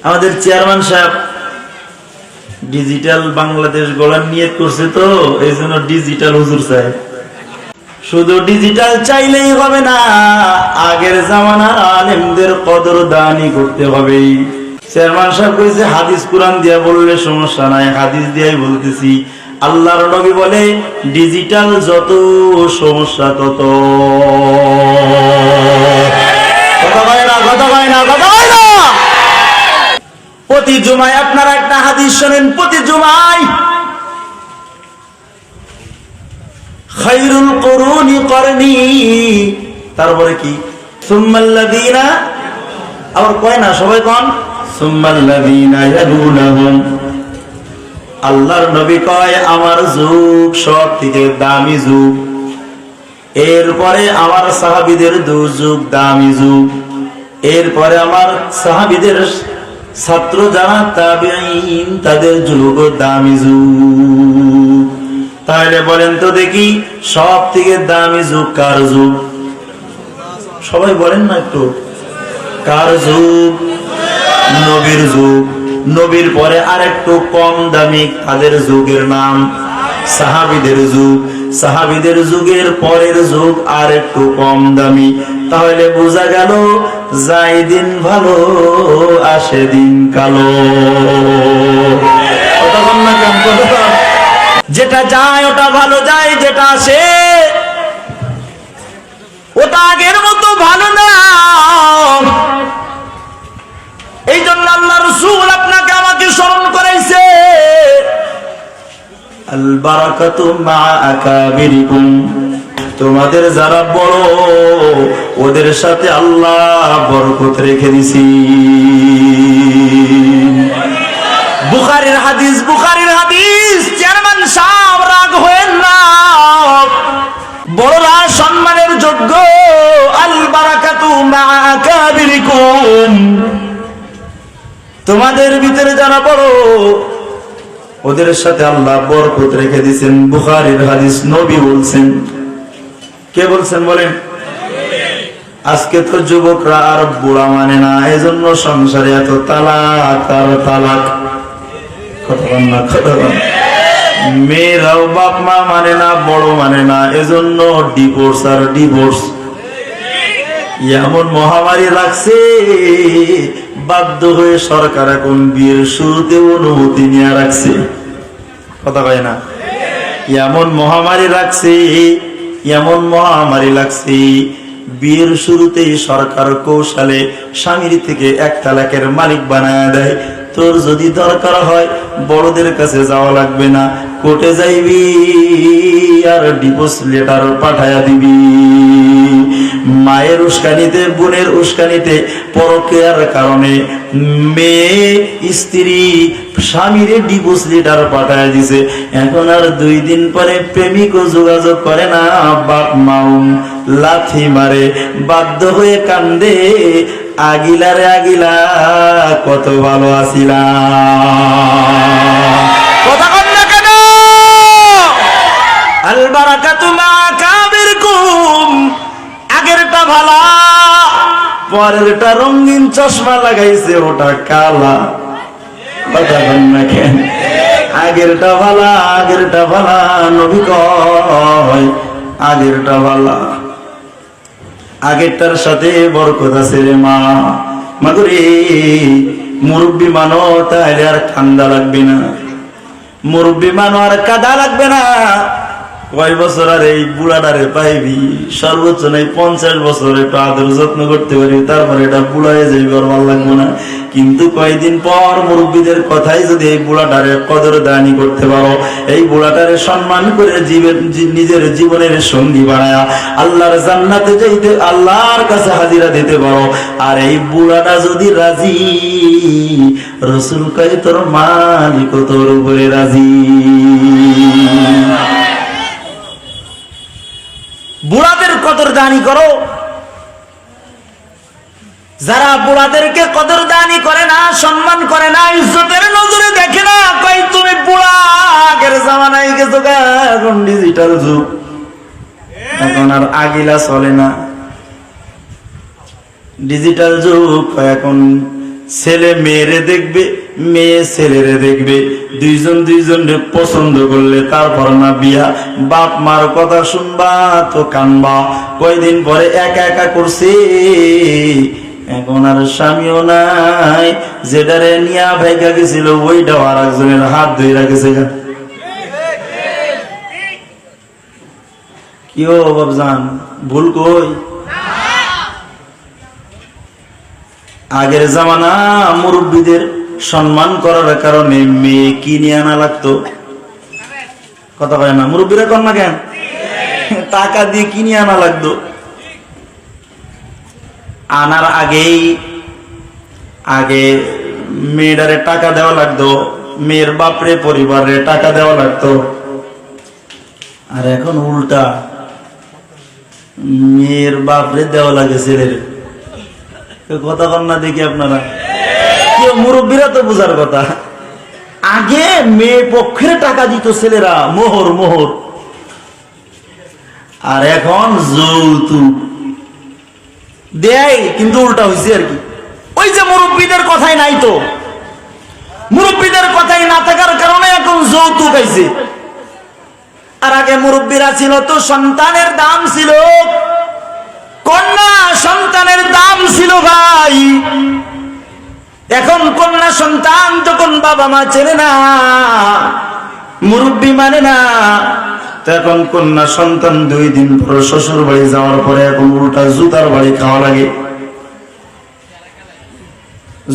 আমাদের চেয়ারম্যান সাহেব ডিজিটাল বাংলাদেশ গড়ার নিয়ত করছে, তো এই জন্য ডিজিটাল হুজুর চাই। শুধু ডিজিটাল চাইলেই হবে না, আগের জামানার আলেমদের কদর দানি করতে হবে। চেয়ারম্যান সাহেব কইছে হাদিস কুরআন দিয়া বললে সমস্যা নাই, হাদিস দিয়াই বলতেছি। আল্লাহর নবী বলে ডিজিটাল যত সমস্যা তত। কথা হয় না, কথা হয় না, কথা হয় না। প্রতি জুমায় আপনারা একটা হাদিস শোনেন, প্রতি জুমায় খায়রুল কুরুনি করনি, তারপরে কি সুম্মাল্লাযীনা, আবার কয় না সবাই কোন সুম্মাল্লাযীনা ইয়ালুনাহুম। আল্লাহর নবী কয় আমার যুগ সব থেকে দামি যুগ, এরপরে আমার সাহাবীদের যুগ দামি যুগ, এরপরে আমার সাহাবীদের ছাত্র যারা তাবেঈন তাদের যুগ দামি যুগ। তাহলে বলেন তো দেখি সব থেকে দামি যুগ কার যুগ? সবাই বলেন না একটু, কার যুগ? নবীর যুগ। নবীর পরে আর একটু কম দামি তাদের যুগের নাম সাহাবীদের যুগ। সাহাবীদের যুগের পরের যুগ আর একটু কম দামি। তাহলে বোঝা গেল যাই দিন ভালো আসে দিন কালো। যেটা যায় ওটা ভালো যায়, যেটা আসে ওটা আগের মতো ভালো না। এই জন্য আল্লাহ রাসূল আপনাকে আমাকে স্মরণ করাইছে, আল বারাকাতু মা আকাবিরিকুম, তোমাদের যারা বড় ওদের সাথে আল্লাহ বরকত রেখে দিছি। বুখারীর হাদিস, বুখারীর হাদিস। চেয়ারম্যান সাহেব রাগ হয়েন না, বড়রা সম্মানের যোগ্য। আল বারাকাতু মা আকাবিরিকুম, তোমাদের ভিতরে যারা বড় ওদের সাথে আল্লাহ বরকত রেখে দিয়েছেন। বুখারীর হাদিস, নবী বলছেন। কে বলছেন বলেন? আজকে তো যুবকরা আর বুড়া মানে না, এজন্য সংসারে এত তালাক আর তালাক। কথা বল না, কথা বল। মেয়েরাও বাপ মা মানে না, বড় মানে না, এজন্য ডিভোর্স আর ডিভোর্স। এমন মহামারী লাগছে, বাধ্য হয়ে সরকার এখন বিয়ের শুরুতে অনুমতি নিয়ে রাখছে। কথা কয় না? এমন মহামারী লাগছে, এমন মহামারী লাগছে, বিয়ের শুরুতেই সরকার কৌশলে স্বামীর থেকে এক তালাকের মালিক বানায় দেয়। তোর যদি দরকার হয় বড়দের কাছে যাওয়া লাগবে না, কোর্টে যাইবি আর ডিভোর্স লেটার পাঠায়া দিবি। মায়ের উস্কানিতে, বোনের উস্কানিতে, পরকীয়ার কারণে মেয়ে স্ত্রী স্বামীরে ডিভোর্স লেটার পাঠায়া দিছে। এখন আর 2 দিন পরে প্রেমিকও যোগাযোগ করে না, বাপ মাও লাথি মারে, বাধ্য হয়ে কান্দে, আগিলা রে আগিলা কত ভালো আছিলা। কথা কন না কেন? আল বারাকাতু মা কাবিরকুম, আগেরটা ভালা, পরেরটা রঙিন চশমা লাগাইছে ওটা কালা। কথা কন না কেন? আগেরটা ভালা, আগেরটা ভালা, নবী কয় আগেরটা ভালা। আগেরটার সাথে বরকত আছে রে মা। মাগরে মুরব্বী মানো, তাহলে আর ঠান্ডা লাগবে না। মুরব্বী মানো আর কাদা লাগবে না। কয় বছর আর এই বুড়াটারে পাইবি? সর্বোচ্চ নাই 50 বছর একটু আদর যত্ন করতে পারি, তারপরে এটা বুড়ায় যাইবে, আর ভালো লাগবে না। কিন্তু কয়েকদিন পর মুরব্বীদের কথাই যদি এই বুড়াটারে কদর দানি করতে পারো, এই বুড়াটারে সম্মান করে নিজের জীবনের সঙ্গী বানায়া আল্লাহর জান্নাতে যাইতে, আল্লাহর কাছে হাজিরা দিতে পারো, আর এই বুড়াটা যদি রাজি, রাসূল কয় তোর মালিক তোর উপরে রাজি। বুড়াদের কদর দানি করো। যারা বুড়াদেরকে কদর দানি করে না, সম্মান করে না, ইজ্জতের নজরে দেখে না, কই তুমি বুড়া, আগের জামানায় গেছো, এখন ডিজিটাল যুগ, এখন আর আগিলা চলে না। ডিজিটাল যুগ, এখন ছেলে মেয়েরে দেখবে, মেয়ে ছেলেরে দেখবে, দুইজন দুইজনকে পছন্দ করলে তারপর না বিয়া। বাপ মার কথা শুনবা তো কানবা। কয়দিন পরে একা একা করছে, এখন আর স্বামীও নাই, যেটারে নিয়া ভাইগা গেছিল ওইটাও আর একজনের হাত ধরে গেছে। কি ও বাবজান, ভুল কই? আগের জামানা মুরব্বীদের সম্মান করার কারণে মেয়ে কিনে আনা লাগতো। কথা কয় না? মুরব্বীরা কর না কেন? টাকা দিয়ে কিনে আনা লাগতো। আনার আগে মেয়েটারে টাকা দেওয়া লাগতো, মেয়ের বাপরে পরিবারে টাকা দেওয়া লাগতো। আর এখন উল্টা, মেয়ের বাপরে দেওয়া লাগে ছেলের। কথা কন না দেখি আপনারা? কেউ মুরব্বীরা তো বোঝার কথা। আগে মেয়ে পক্ষের টাকা দিত ছেলেরা, মোহর মোহর। আর এখন যৌতুক দেয়, কিন্তু উল্টা হয়েছে আর কি। ওই যে মুরব্বীদের কথাই নাই তো, মুরব্বীদের কথাই না থাকার কারণে এখন যৌতুক আইছে। আর আগে মুরব্বীরা ছিল তো সন্তানের দাম ছিল, কন্যা সন্তানের দাম ছিল ভাই। এখন কন্যা সন্তান যখন বাবা মা চেনে না, মুরব্বী মানে না, এখন কন্যা সন্তান 2 দিন পর শ্বশুর বাড়ি যাওয়ার পরে এখন উল্টা জুতার বাড়ি খাওয়া লাগে।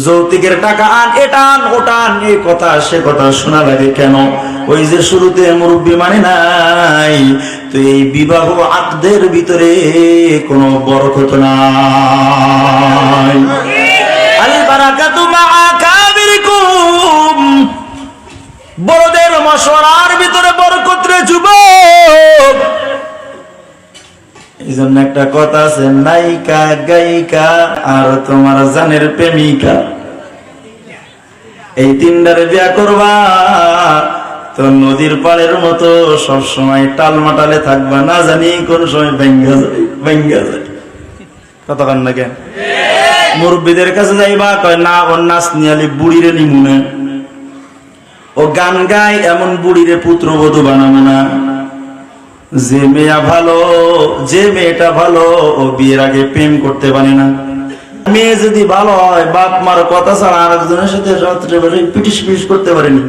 যৌতুকের টাকা আন, এটা আন, ওটা আন, এই কথা সে কথা শোনা লাগে কেন? ওই যে শুরুতে মুরব্বী মানে নাই, তো এই বিবাহ আকদের ভিতরে কোনো বরকত নাই। আল বারাকাতু মাআ কাবিরিকুম, বড়দের মশওয়ারার ভিতরে বরকত রে যুবক। এই জন্য একটা কথা আছে, নায়িকা গায়িকা আর তোমার জানের প্রেমিকা, এই 3টারে বিয়া করবা তো নদীর পাড়ের মতো সবসময় টালমাটালে থাকবা, না জানি কোন সময় ভেঙ্গা যায়। কথা কন না কেন? মুরব্বীদের কাছে যাইবা, কয় না ওর নাচ নিয়ালি বুড়িরে নিমুনে, ও গান গায়, এমন বুড়িরে পুত্রবধূ বানাবো না। যে মেয়া ভালো, যে মেয়েটা ভালো, ও বিয়ের আগে প্রেম করতে পারে না। মেয়ে যদি ভালো হয়, বাপ মার কথা ছাড়া আরেকজনের সাথে রাত্রে বেলা পিটিস পিটিস করতে পারেনি।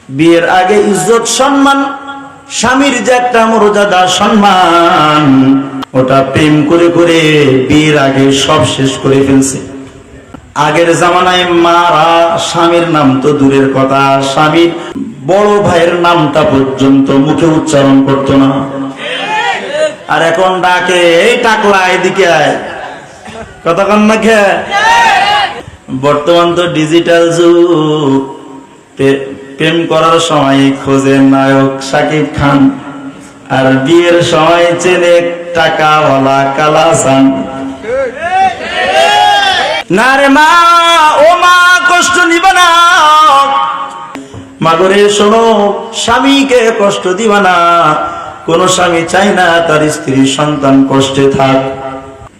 বিয়ের আগে ইজ্জত সম্মান, স্বামীর যে একটা মর্যাদা সম্মান, ওটা প্রেম করে করে বিয়ের আগে সব শেষ করে ফেলছে। আগের জামানায় মারা স্বামীর নাম তো দূরের কথা, স্বামীর বড় ভাইয়ের নামটা পর্যন্ত মুখে উচ্চারণ করতো না। আর এখন ডাকে, এই টাকলা এদিকে আয়। কথা কন না খে? বর্তমান তো ডিজিটাল যুগ, প্রেম করার সময় খোঁজে নায়ক শাকিব খান, আর বিয়ের সময় চেনে টাকাওয়ালা কালাসান। না রে মা, ও মা কষ্ট নিবা না, মাগরে শোনো, স্বামীকে কষ্ট দিবা না। কোন স্বামী চায় না তার স্ত্রী সন্তান কষ্টে থাক?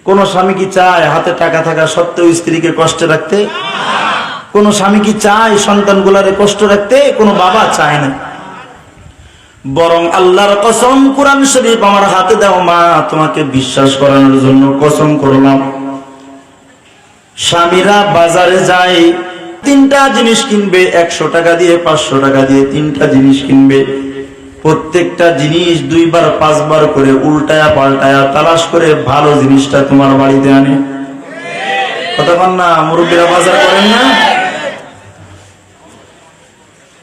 কোন স্বামী কি চায় হাতে টাকা থাকা সত্ত্বেও স্ত্রীকে কষ্টে রাখতে? কোন স্বামী কি চায় সন্তানগুলারে কষ্ট রাখতে? কোন বাবা চায় না। বরং আল্লাহর কসম, কুরআন শরীফ আমার হাতে দাও মা, তোমাকে বিশ্বাস করানোর জন্য কসম করলাম। স্বামীরা বাজারে যায়, 3টা জিনিস কিনবে, 100 টাকা দিয়ে 500 টাকা দিয়ে 3টা জিনিস কিনবে। প্রত্যেকটা জিনিস 2 বার 5 বার করে উল্টায়া পাল্টায়া তালাশ করে ভালো জিনিসটা তোমার বাড়িতে আনে। কথা বল না? মুরব্বীরা বাজার করেন না?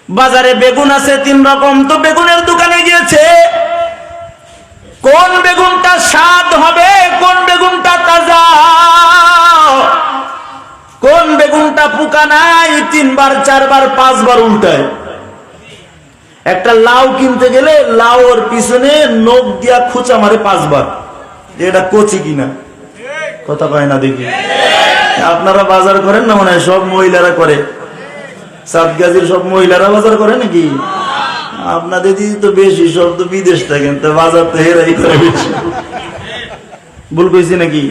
বাজারে বেগুন আছে 3 রকম, তো বেগুনের দোকানে গিয়েছে, কোন বেগুনটা স্বাদ হবে, কোন বেগুনটা তাজা, কোন বেগুনটা পোকা নাই, 3 বার 4 বার 5 বার উল্টায়। একটা লাউ কিনতে গেলে লাউর পিছনে নখ দিয়া খুঁচা মারে 5 বার, এটা কচি কিনা। কথা কয় না দেখি? আপনারা বাজার করেন না? মনে হয় সব মহিলারা করে। সাতগাজীর সব মহিলারা বাজার করে নাকি? আপনাদের দিদি তো বেশি, সব তো বিদেশ থাকেন, তো বাজার তো হেরাই করে বেশি। ভুল কইছি নাকি?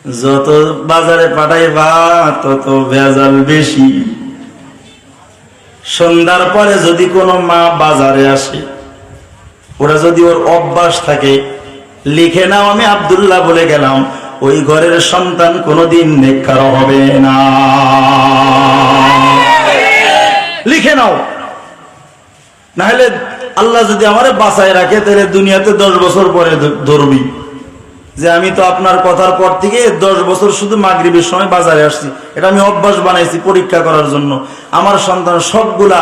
যত বাজারে পাঠাইবা তত ভেজাল বেশি। সন্ধ্যার পরে যদি কোনো মা বাজারে আসে, ওরা যদি ওর অভ্যাস থাকে, লিখে নাও আমি আব্দুল্লাহ বলে গেলাম, ওই ঘরের সন্তান কোনোদিন নেককার হবে না। লিখে নাও, না হলে আল্লাহ যদি আমারে বাঁচায় রাখে তাহলে দুনিয়াতে 10 বছর পরে ধরবি যে আমি তো আপনার কথার পর থেকে 10 বছর শুধু মাগরিবের সময় বাজারে আসছি, এটা আমি অভ্যাস বানাইছি পরীক্ষা করার জন্য। আমার সন্তান সবগুলা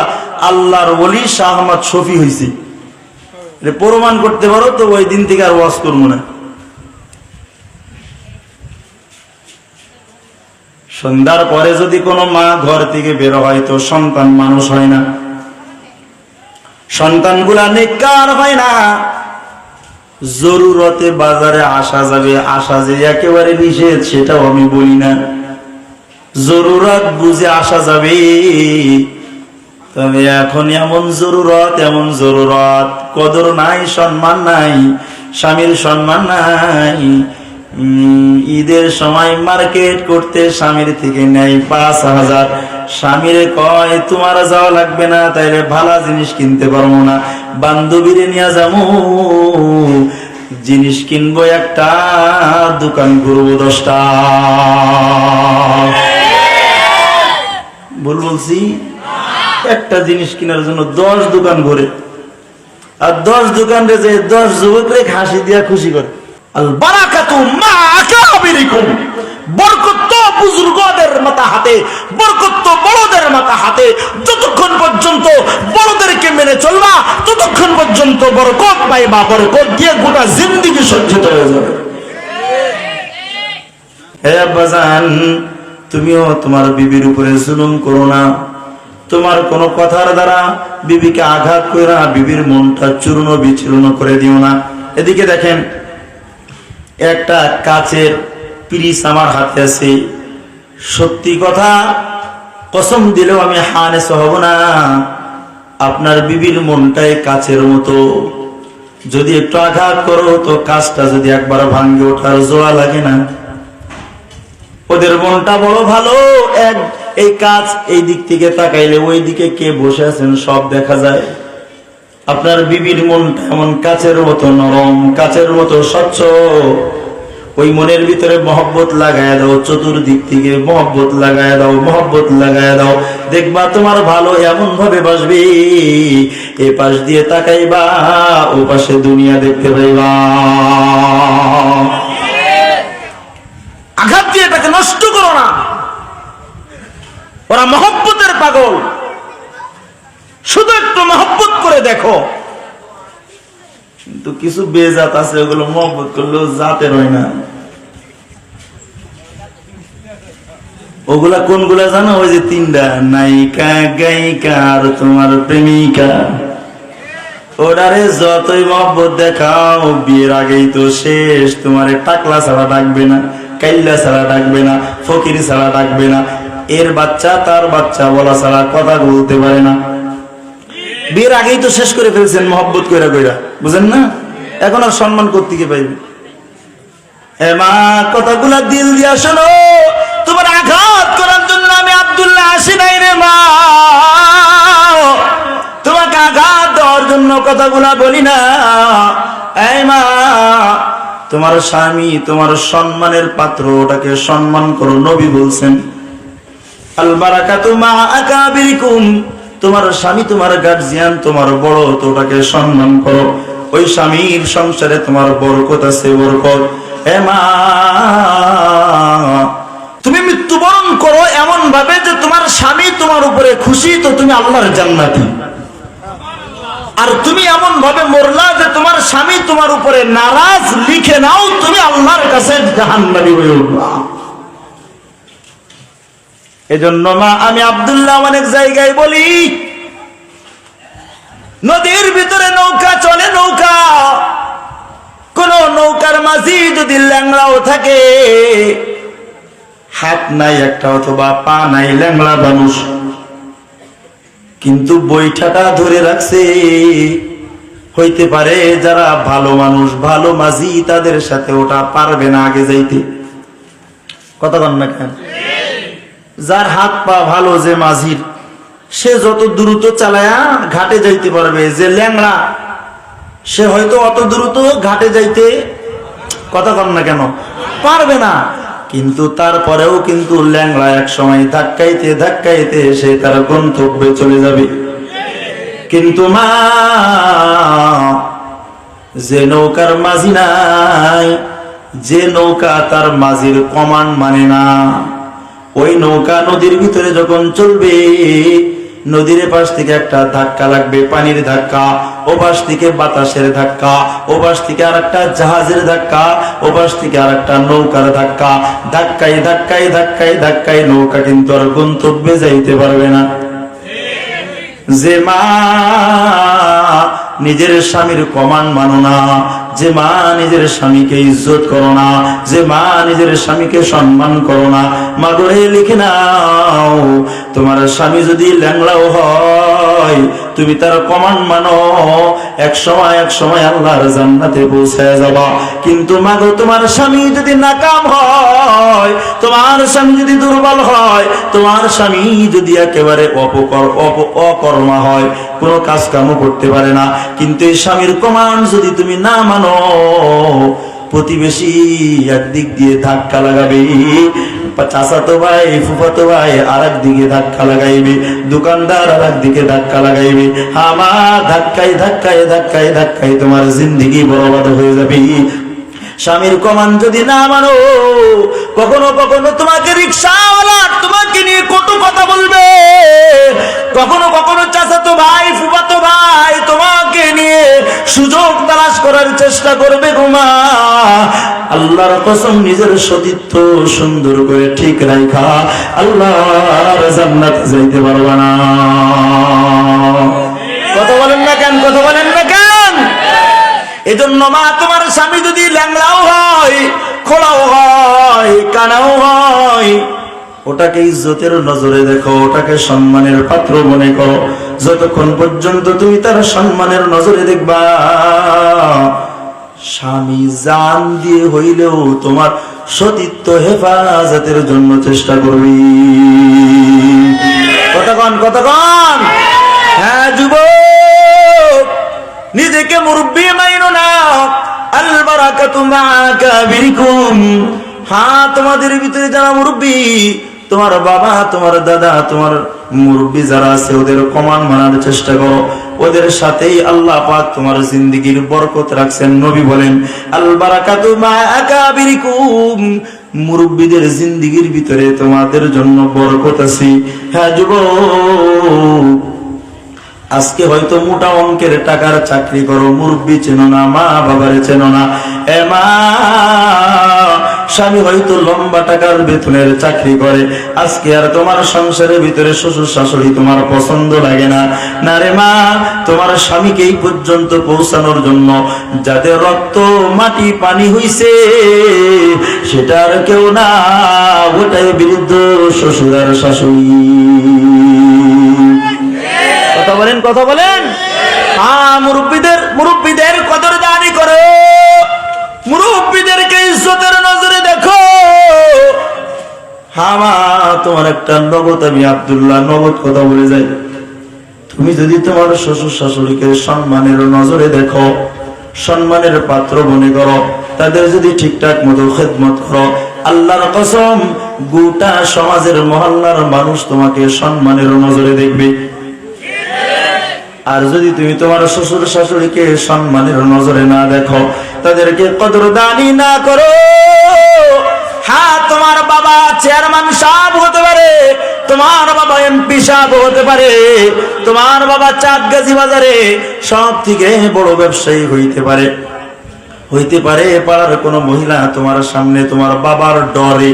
আল্লাহর ওলি শাহ আহমদ শফি হয়েছে, প্রমাণ করতে পারো তো ওই দিন থেকে আর ওয়াজ করবো না। সন্ধ্যার পরে যদি কোনো মা ঘর থেকে বের হয় তো সন্তান মানুষ হয় না, সন্তানগুলা নেককার হয় না। জরুরতে বাজারে আসা যাবে, আসা যে একেবারে নিষেধ সেটাও আমি বলি না, জরুরত বুঝে আসা যাবে। তবে এখন এমন জরুরত, কদর নাই, সম্মান নাই, স্বামীর সম্মান নাই। ঈদের সময় মার্কেট করতে স্বামীর থেকে নেয় 5,000, স্বামীরে কয় তোমার যাওয়া লাগবে না, তাইলে ভালো জিনিস কিনতে পারবো না, বান্ধবীরে নিয়ে যাবো, জিনিস কিনবো একটা, দোকান করবো 10টা। বলছি একটা জিনিস কেনার জন্য 10 দোকান ঘুরে, আর 10 দোকানে যে 10 যুবকরে হাসি দিয়া খুশি করে। আল বারাকাতু মা আকাবিরিকুম, বরকত তো বুজুর্গদের মাথা হাতে, বরকত তো বড়দের মাথা হাতে। যতক্ষণ পর্যন্ত বড়দেরকে মেনে চলবা ততক্ষণ পর্যন্ত বরকত পাইবা, বরকত দিয়ে গোটা জিন্দেগি সজ্জিত হয়ে যাবে। হে আব্বাজান, তুমিও তোমার বিবির উপরে জুলুম করো না, তোমার কোন কথার দ্বারা বিবিকে আঘাত করে না, বিবির মনটা চূর্ণ বিচূর্ণ করে দিও না। এদিকে দেখেন, একটা কাচের পিরিচ আমার হাতে আছে, সত্যি কথা কসম দিলেও আমি হানেস হব না। আপনার বিবির মনটাই কাচের মতো, যদি একটু আঘাত করো তো কাজটা যদি একবার ভাঙ্গে ওঠার জোড়া লাগে না। ওদের মনটা বড় ভালো, এই কাজ এই দিক থেকে তাকাইলে ওই দিকে কে বসে আছেন সব দেখা যায়। আপনার বিবির মনটা এমন কাচের মতো নরম, কাচের মতো স্বচ্ছ। ওই মনের ভিতরে মহব্বত লাগায় দাও, চতুর্দিক থেকে মহব্বত লাগায় দাও, মহব্বত লাগায় দাও, দেখবা তোমার ভালো এমন ভাবে বাসবে, এ পাশ দিয়ে তাকাইবা ও পাশে দুনিয়া দেখতে পাইবা। আঘাত দিয়ে এটাকে নষ্ট করো না, ওরা মহব্বতের পাগল, শুধু একটু মহব্বত করে দেখো। কিন্তু কিছু বেজাত আছে, ওগুলো মহব্বত করলেও জাতের হয় না। ওগুলা কোনগুলা জানো? ওই যে 3টা, নায়িকা, গায়িকা আর তোমার প্রেমিকা। ওটারে যতই মহব্বত দেখাও বিয়ের আগেই তো শেষ। তোমারে টাকলা ছাড়া ডাকবে না, কাইল্লা ছাড়া ডাকবে না, ফকির ছাড়া ডাকবে না, এর বাচ্চা তার বাচ্চা বলা ছাড়া কথা বলতে পারে না। বিয়ের আগেই তো শেষ করে ফেলছেন মহব্বত কইরা কইরা, বুঝেন না? এখন আর সম্মান করতে কি পাইবে? এ মা, কথাগুলা দিল দিয়া শোনো। তোমার আঘাত করার জন্য আমি আব্দুল্লাহ আসি নাই রে মা, তোমাকে আঘাত দেওয়ার জন্য কথাগুলা বলি না। এই মা, তোমার স্বামী তোমার সম্মানের পাত্র, ওটাকে সম্মান করো। নবী বলছেন আল বারাকাতু মা আকাবিরিকুম, তোমার স্বামী তোমার গার্জিয়ান, তোমার বড়, তো ওটাকে সম্মান করো। ওই স্বামীর সংসারে তোমার বরকত আছে, বরকত। হে মা, তুমি মৃত্যুবরণ করো এমন ভাবে যে তোমার স্বামী তোমার উপরে খুশি, তো তুমি আল্লাহর জান্নাতি। আর তুমি এমন ভাবে মরলা যে তোমার স্বামী তোমার উপরে নারাজ, লিখে নাও তুমি আল্লাহর কাছে জাহান্নামী হয়ে উঠবা। এজন্য মা, আমি আব্দুল্লাহ অনেক জায়গায় বলি, নদীর ভিতরে নৌকা চলে, নৌকা, কোন নৌকার মাঝি যদি ল্যাংড়াও থাকে, হাত নাই একটা অথবা পা নাই, ল্যাংড়া মানুষ, কিন্তু বৈঠাটা ধরে রাখছে, হইতে পারে যারা ভালো মানুষ, ভালো মাঝি, তাদের সাথে ওটা পারবে না আগে যাইতে। কথা বলেন না কেন? যার হাত পা ভালো, যে মাঝির, সে যত দ্রুত চালায়া ঘাটে যাইতে পারবে। যে ল্যাংড়া সে হয়তো অত দ্রুত ঘাটে যাইতে, কথা বলেন না কেন, পারবে না। কিন্তু তারপরেও কিন্তু ল্যাংড়া এক সময় ধাক্কাইতে ধাক্কাইতে সে তার গন্তব্যে চলে যাবে। কিন্তু মা যে নৌকার মাঝি নাই, যে নৌকা তার মাঝির কমান্ড মানে না, ওই নৌকা নদীর ভিতরে যখন চলবে, নদীর পাশ থেকে একটা ধাক্কা লাগবে, পানির ধাক্কা, ও পাশ থেকে বাতাসের ধাক্কা, ও পাশ থেকে আর একটা জাহাজের ধাক্কা, ও পাশ থেকে আর একটা নৌকার ধাক্কা, ধাক্কায় ধাক্কায় ধাক্কায় ধাক্কায় নৌকা কিন্তু আর গন্তব্যে যাইতে পারবে না। যে মা নিজের স্বামীর কমান্ড মানো না, যে মা নিজের স্বামীকে ইজ্জত করো না, যে মা নিজের স্বামীকে সম্মান করো না, মা গড়ে লিখে নাও, তোমার স্বামী যদি ল্যাংড়াও হয়, তুমি তার কমান্ড মানো, এক সময় আল্লাহর জান্নাতে পৌঁছায় যাবা। কিন্তু মা গো, তোমার স্বামী যদি নাকাম হয়, তোমার স্বামী যদি দুর্বল হয়, তোমার স্বামী যদি একেবারে অকর্মা হয়, কোনো কাজ কামও করতে পারে না, কিন্তু এই স্বামীর কমান্ড যদি তুমি না মানো, প্রতিবেশী একদিক দিয়ে ধাক্কা লাগাবে, চাচাতো ভাই ফুফাতো ভাই আর একদিকে ধাক্কা লাগাইবে, দোকানদার আর একদিকে ধাক্কা লাগাইবে, আমার ধাক্কায় ধাক্কায় ধাক্কায় ধাক্কায় তোমার জিন্দেগি বরবাদ হয়ে যাবে। স্বামীর কমান্ড যদি না মানো, কখনো কখনো তোমাকে রিকশাওয়ালা তোমাকে নিয়ে কটু কথা বলবে, কখনো কখনো চাচাতো ভাই ফুফাতো ভাই তোমাকে নিয়ে সুযোগ তালাশ করার চেষ্টা করবে। গোমা, আল্লাহর কসম, নিজের সতীত্ব সুন্দর করে ঠিক রাখা আল্লাহর জান্নাত যাইতে পারবা না। কথা বলেন না কেন? কথা বলেন না কেন? এজন্য মা, তোমার স্বামী যদি ল্যাংড়াও হয়, খোলাও হয়, কানাও হয়, ওটাকে ইজ্জতের নজরে দেখো, ওটাকে সম্মানের পাত্র মনে করো। যতক্ষণ পর্যন্ত তুমি তার সম্মানের নজরে দেখবা, স্বামী জান দিয়ে হইলেও তোমার সতীত্ব হেফাজতের জন্য চেষ্টা করবি। কতক্ষণ কতক্ষণ? হ্যাঁ যুবক, নিজেকে মুরব্বি মাইনো না। আল বারাকাতু মা কাবিরিকুম। হ্যাঁ, তোমাদের ভিতরে যারা মুরব্বি, তোমার বাবা, তোমার দাদা, তোমার মুরব্বি যারা আছে, ওদের কমান্ড মানার চেষ্টা করো। ওদের সাথেই আল্লাহ পাক তোমার জিন্দেগির বরকত রাখছেন। নবী বলেন, আল বারাকাতু মা আকাবিরিকুম, মুরব্বিদের জিন্দেগির ভিতরে তোমাদের জন্য বরকত আছে। হ্যাঁ যুবক, আজকে হয়তো মোটা অঙ্কের টাকার চাকরি করো, মুরব্বি চেনো না, মা বাবারে চেনো না। এ মা, স্বামী হয়তো লম্বা টাকার বেতনের চাকরি করে, আজকে আর তোমার সংসারের ভিতরে শ্বশুর শাশুড়ি তোমার পছন্দ লাগে না। না রে মা, তোমার স্বামীকে এই পর্যন্ত পৌঁছানোর জন্য যাদের রক্ত মাটি পানি হইছে, সেটা আর কেউ না, ওটাই বৃদ্ধ শ্বশুর আর শাশুড়ি। কথা বলেন, কথা বলেন। হ্যাঁ, মুরব্বিদের কদরদানি করো, মুরব্বিদেরকে ইজ্জতের নজরে দেখো। হ্যাঁ মা, তোমার একটা নগদ, আমি আব্দুল্লাহ নগদ কথা বলে যাই, তুমি যদি তোমার শ্বশুর শাশুড়িকে সম্মানের নজরে দেখো, সম্মানের পাত্র মনে করো, তাদের যদি ঠিকঠাক মতো খেদমত করো, আল্লাহর কসম, গোটা সমাজের মহল্লার মানুষ তোমাকে সম্মানের নজরে দেখবে। আর যদি তুমি তোমার শ্বশুর শাশুড়িকে সম্মানের নজরে না দেখো, তাদেরকে কদরদানি না করো, হ্যাঁ, তোমার বাবা চেয়ারম্যান সাহেব হতে পারে, তোমার বাবা এমপি সাহেব হতে পারে, তোমার বাবা চাঁদগাছি বাজারে সব থেকে বড় ব্যবসায়ী হইতে পারে। পাড়ার কোনো মহিলা তোমার সামনে তোমার বাবার ডরে,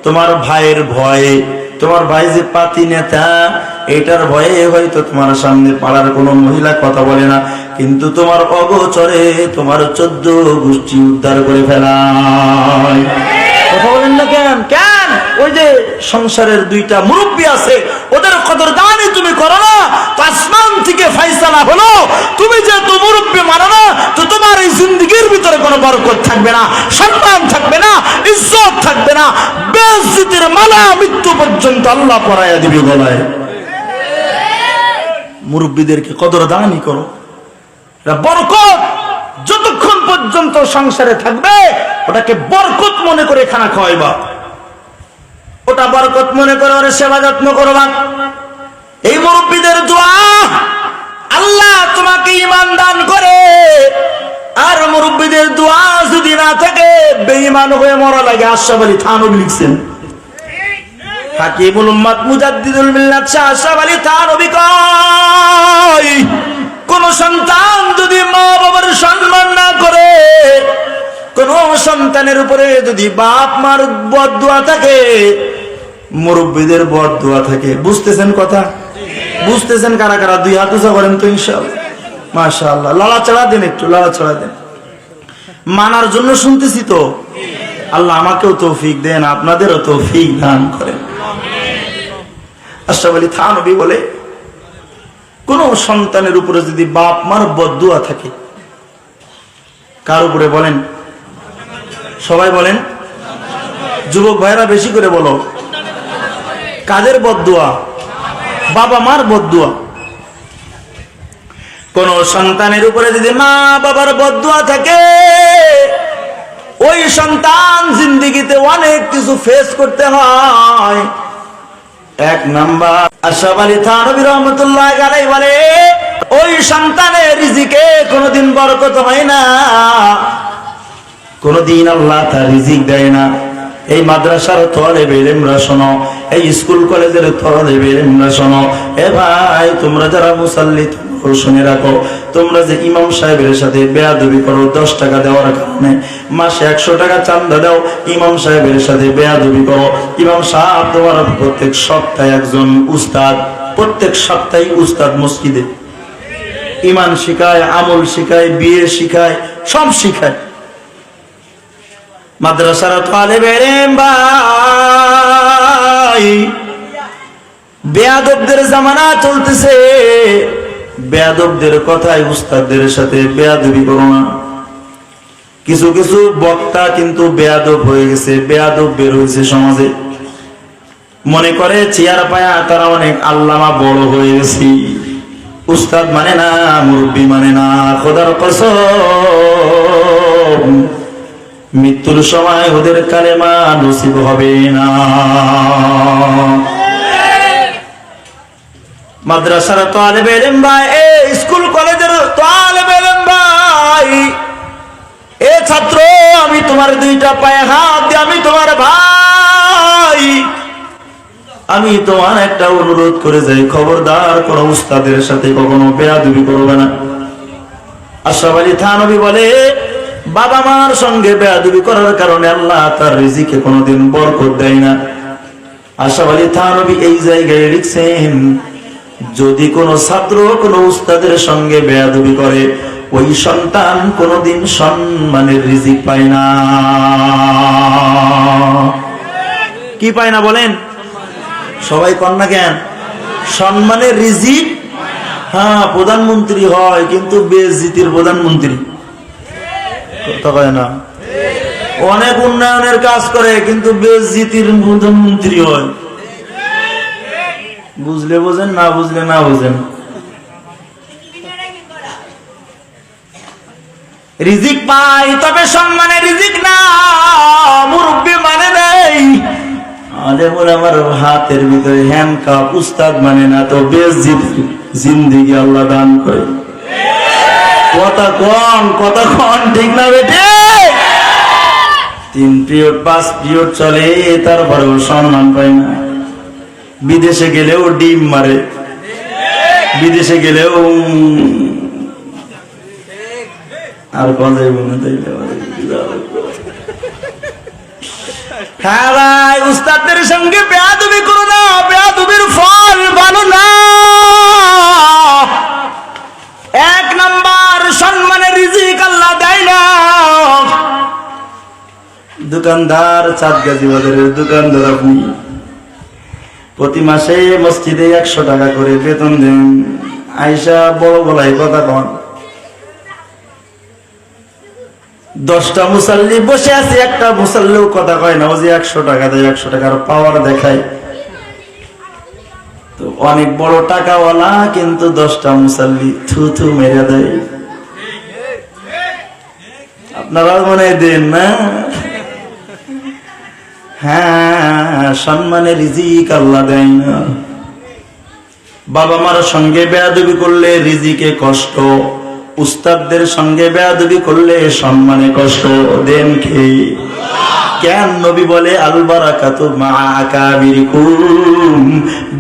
তোমার ভাইয়ের ভয়ে, তোমার ভাই যে পাতি নেতা, এটার ভয়ে হয়তো তোমার সামনে পাড়ার কোনো মহিলা কথা বলে না, কিন্তু তোমার অগোচরে তোমার 14 গোষ্ঠী উদ্ধার করে ফেলায়। কথা বলেন না কেন? ওই যে সংসারের দুইটা মুরব্বী আছে, ওদের কদরদানি তুমি করো না, তো আসমান থেকে ফায়সালা হলো তুমি যেহেতু মুরব্বী মানো না, তো তোমার এই জিন্দেগির ভিতরে কোনো বরকত থাকবে না, সম্মান থাকবে না, ইজ্জত থাকবে না, বেইজ্জতির মালা মৃত্যু পর্যন্ত আল্লাহ পরাইয়া দিবে গলায়। মুরব্বীদেরকে কদরদানি করো, এটা বরকত। যতক্ষণ পর্যন্ত সংসারে থাকবে ওটাকে বরকত মনে করে খানা খাওয়াইবা, ওটা বরকত মনে করে ওর সেবা যত্ন করবা। এই মুরব্বীদের দোয়া, আল্লাহ তোমাকে ঈমান দান করে। আর মুরব্বীদের দোয়া যদি না থাকে, বেঈমান হয়ে মরা লাগে। আশরাফ আলী থানভী লিখছেন, হাকিমুল উম্মাত মুজাদ্দিদুল মিল্লাত শাহ আশরাফ আলী থানভী কয়, কোন সন্তান যদি মা বাবার সম্মান না করে, কোন সন্তানের উপরে যদি বাপ মার বদদুয়া থাকে, মুরব্বীদের বদদুয়া থাকে। বুঝতেছেন কথা? বুঝতেছেন কারা কারা? দুই হাত উঁচা করেন তো ইনশাআল্লাহ। মাশাআল্লাহ, লাড়াচাড়া দেন, একটু লাড়াচাড়া দেন। মানার জন্য শুনতেছি তো। আল্লাহ আমাকেও তৌফিক দেন, আপনাদেরও তৌফিক দান করেন। আশরাফ আলী থানভী বলে, কোন সন্তানের উপরে যদি বাপ মার বদদুয়া থাকে, কার উপরে বলেন? সবাই বলেন, যুবক ভাইরা বেশি করে বলো, কাদের বদদুয়া? বাবা মার বদদুয়া। কোন সন্তানের উপরে যদি মা বাবার বদদুয়া থাকে, ওই সন্তান জিন্দেগিতে অনেক কিছু ফেস করতে হয়। এক নাম্বার, আশরাফ আলী থানভী রাহমাতুল্লাহ আলাইহি বলে, ওই সন্তানের রিজিকে কোনোদিন বরকত হয় না, কোনোদিন আল্লাহ তার রিজিক দেয় না। এই মাদ্রাসার তালেবে ইলমরা শোনো, এই স্কুল কলেজের তালেবে ইলমরা শোনো, এ ভাই তোমরা যারা মুসাল্লি শুনে রাখো, তোমরা যে ইমাম সাহেবের সাথে বেয়াদবি করো 10 টাকা দেওয়ার কারণে, মাসে 100 টাকা চান্দা দাও, ইমাম সাহেবের সাথে বেয়াদবি করো। ইমাম সাহেব তোমার প্রত্যেক সপ্তাহে একজন উস্তাদ, প্রত্যেক সপ্তাহে উস্তাদ মসজিদে ইমান শিখায়, আমল শিখায়, বিয়ে শিখায়, সব শিখায়। মাদ্রাসার তালেবে ইলম ভাই, বেয়াদবদের জামানা চলতেছে। বেয়াদবদের কথায় উস্তাদদের সাথে বেয়াদবি করো না। কিছু কিছু বক্তা কিন্তু বেয়াদব হয়ে গেছে, বেয়াদব বের হয়েছে সমাজে, মনে করে চেয়ার পায়া তারা অনেক আল্লামা বড় হয়ে গেছি। উস্তাদ মানে না, মুরব্বী মানে না। খোদার কসম, মৃত্যুর সময় ওদের কালেমা নসিব হবে না। মাদ্রাসার তালেবে ইলম ভাই, স্কুল কলেজের তালেবে ইলম ভাই, এ ছাত্র, আমি তোমার দুইটা পায়ে হাত দিয়ে আমি তোমার ভাই, আমি তোমার একটা অনুরোধ করে যাই, খবরদার কোন উস্তাদের সাথে কখনো বেয়াদবি করবে না। আশরাফ আলী থানভী বলে, বাবা মার সঙ্গে বেয়াদবি করার কারণে আল্লাহ তার রিজিকে কোনোদিন বরকত দেয় না। আশরাফ আলী থানভী এই জায়গায় লিখছেন, যদি কোন ছাত্র কোন উস্তাদের সঙ্গে বেয়াদবি করে, ওই সন্তান কোনোদিন সম্মানের রিজিক পায় না। কি পায় না বলেন? সবাই কন্যা কেন? সম্মানের রিজিক। হ্যাঁ, প্রধানমন্ত্রী হয় কিন্তু বেইজ্জতির প্রধানমন্ত্রী, কথা কয় না। অনেক উন্নয়নের কাজ করে কিন্তু বেইজ্জতির প্রধানমন্ত্রী হয়। বুঝলে বোঝেন, না বুঝলে না বোঝেন। রিজিক পাই তবে সম্মানের রিজিক না, মুরব্বী মানে নেই। যেমন আমার হাতের ভিতরে হ্যান্ডকাপ, উস্তাদ মানে না, তো বেইজ্জতি জিন্দেগি আল্লাহ দান করে। কথা কন ঠিক না বেটে? 3 পিরিয়ড 5 পিরিয়ড চলে, তারপরেও সম্মান পায় না। বিদেশে গেলেও ডিম মারে, বিদেশে গেলেও আর কথাই মনে তাইলে। হ্যাঁ ভাই, উস্তাদের সঙ্গে বেয়াদবি করো না, বেয়াদবির ফল ভালো না। 1 নাম্বার, সম্মানের রিজিক আল্লাহ দেয় না। দোকানদার, চাঁদগাজী বাজারের দোকানদার, আপনি প্রতি মাসে মসজিদে 100 টাকা করে বেতন দেন। আইসা বড় গলায় কথা কন, 10টা মুসাল্লি বসে আছে, একটা মুসাল্লিও কথা কয় না। ও যে 100 টাকা দেয়, 100 টাকার পাওয়ার দেখায়। তো অনেক বড় টাকাওয়ালা, কিন্তু 10টা মুসাল্লি থু থু মেরে দেয়। আপনারা মনে দেন না? হ্যাঁ, সম্মানে রিজিক আল্লাহ দেয় না। বাবা মার সঙ্গে বেয়াদবি করলে রিজিকে কষ্ট, উস্তাদদের সঙ্গে বেয়াদবি করলে সম্মানে কষ্ট দেন কে? কেন নবী বলে আল বারাকাতু মা আকাবিরিকুম,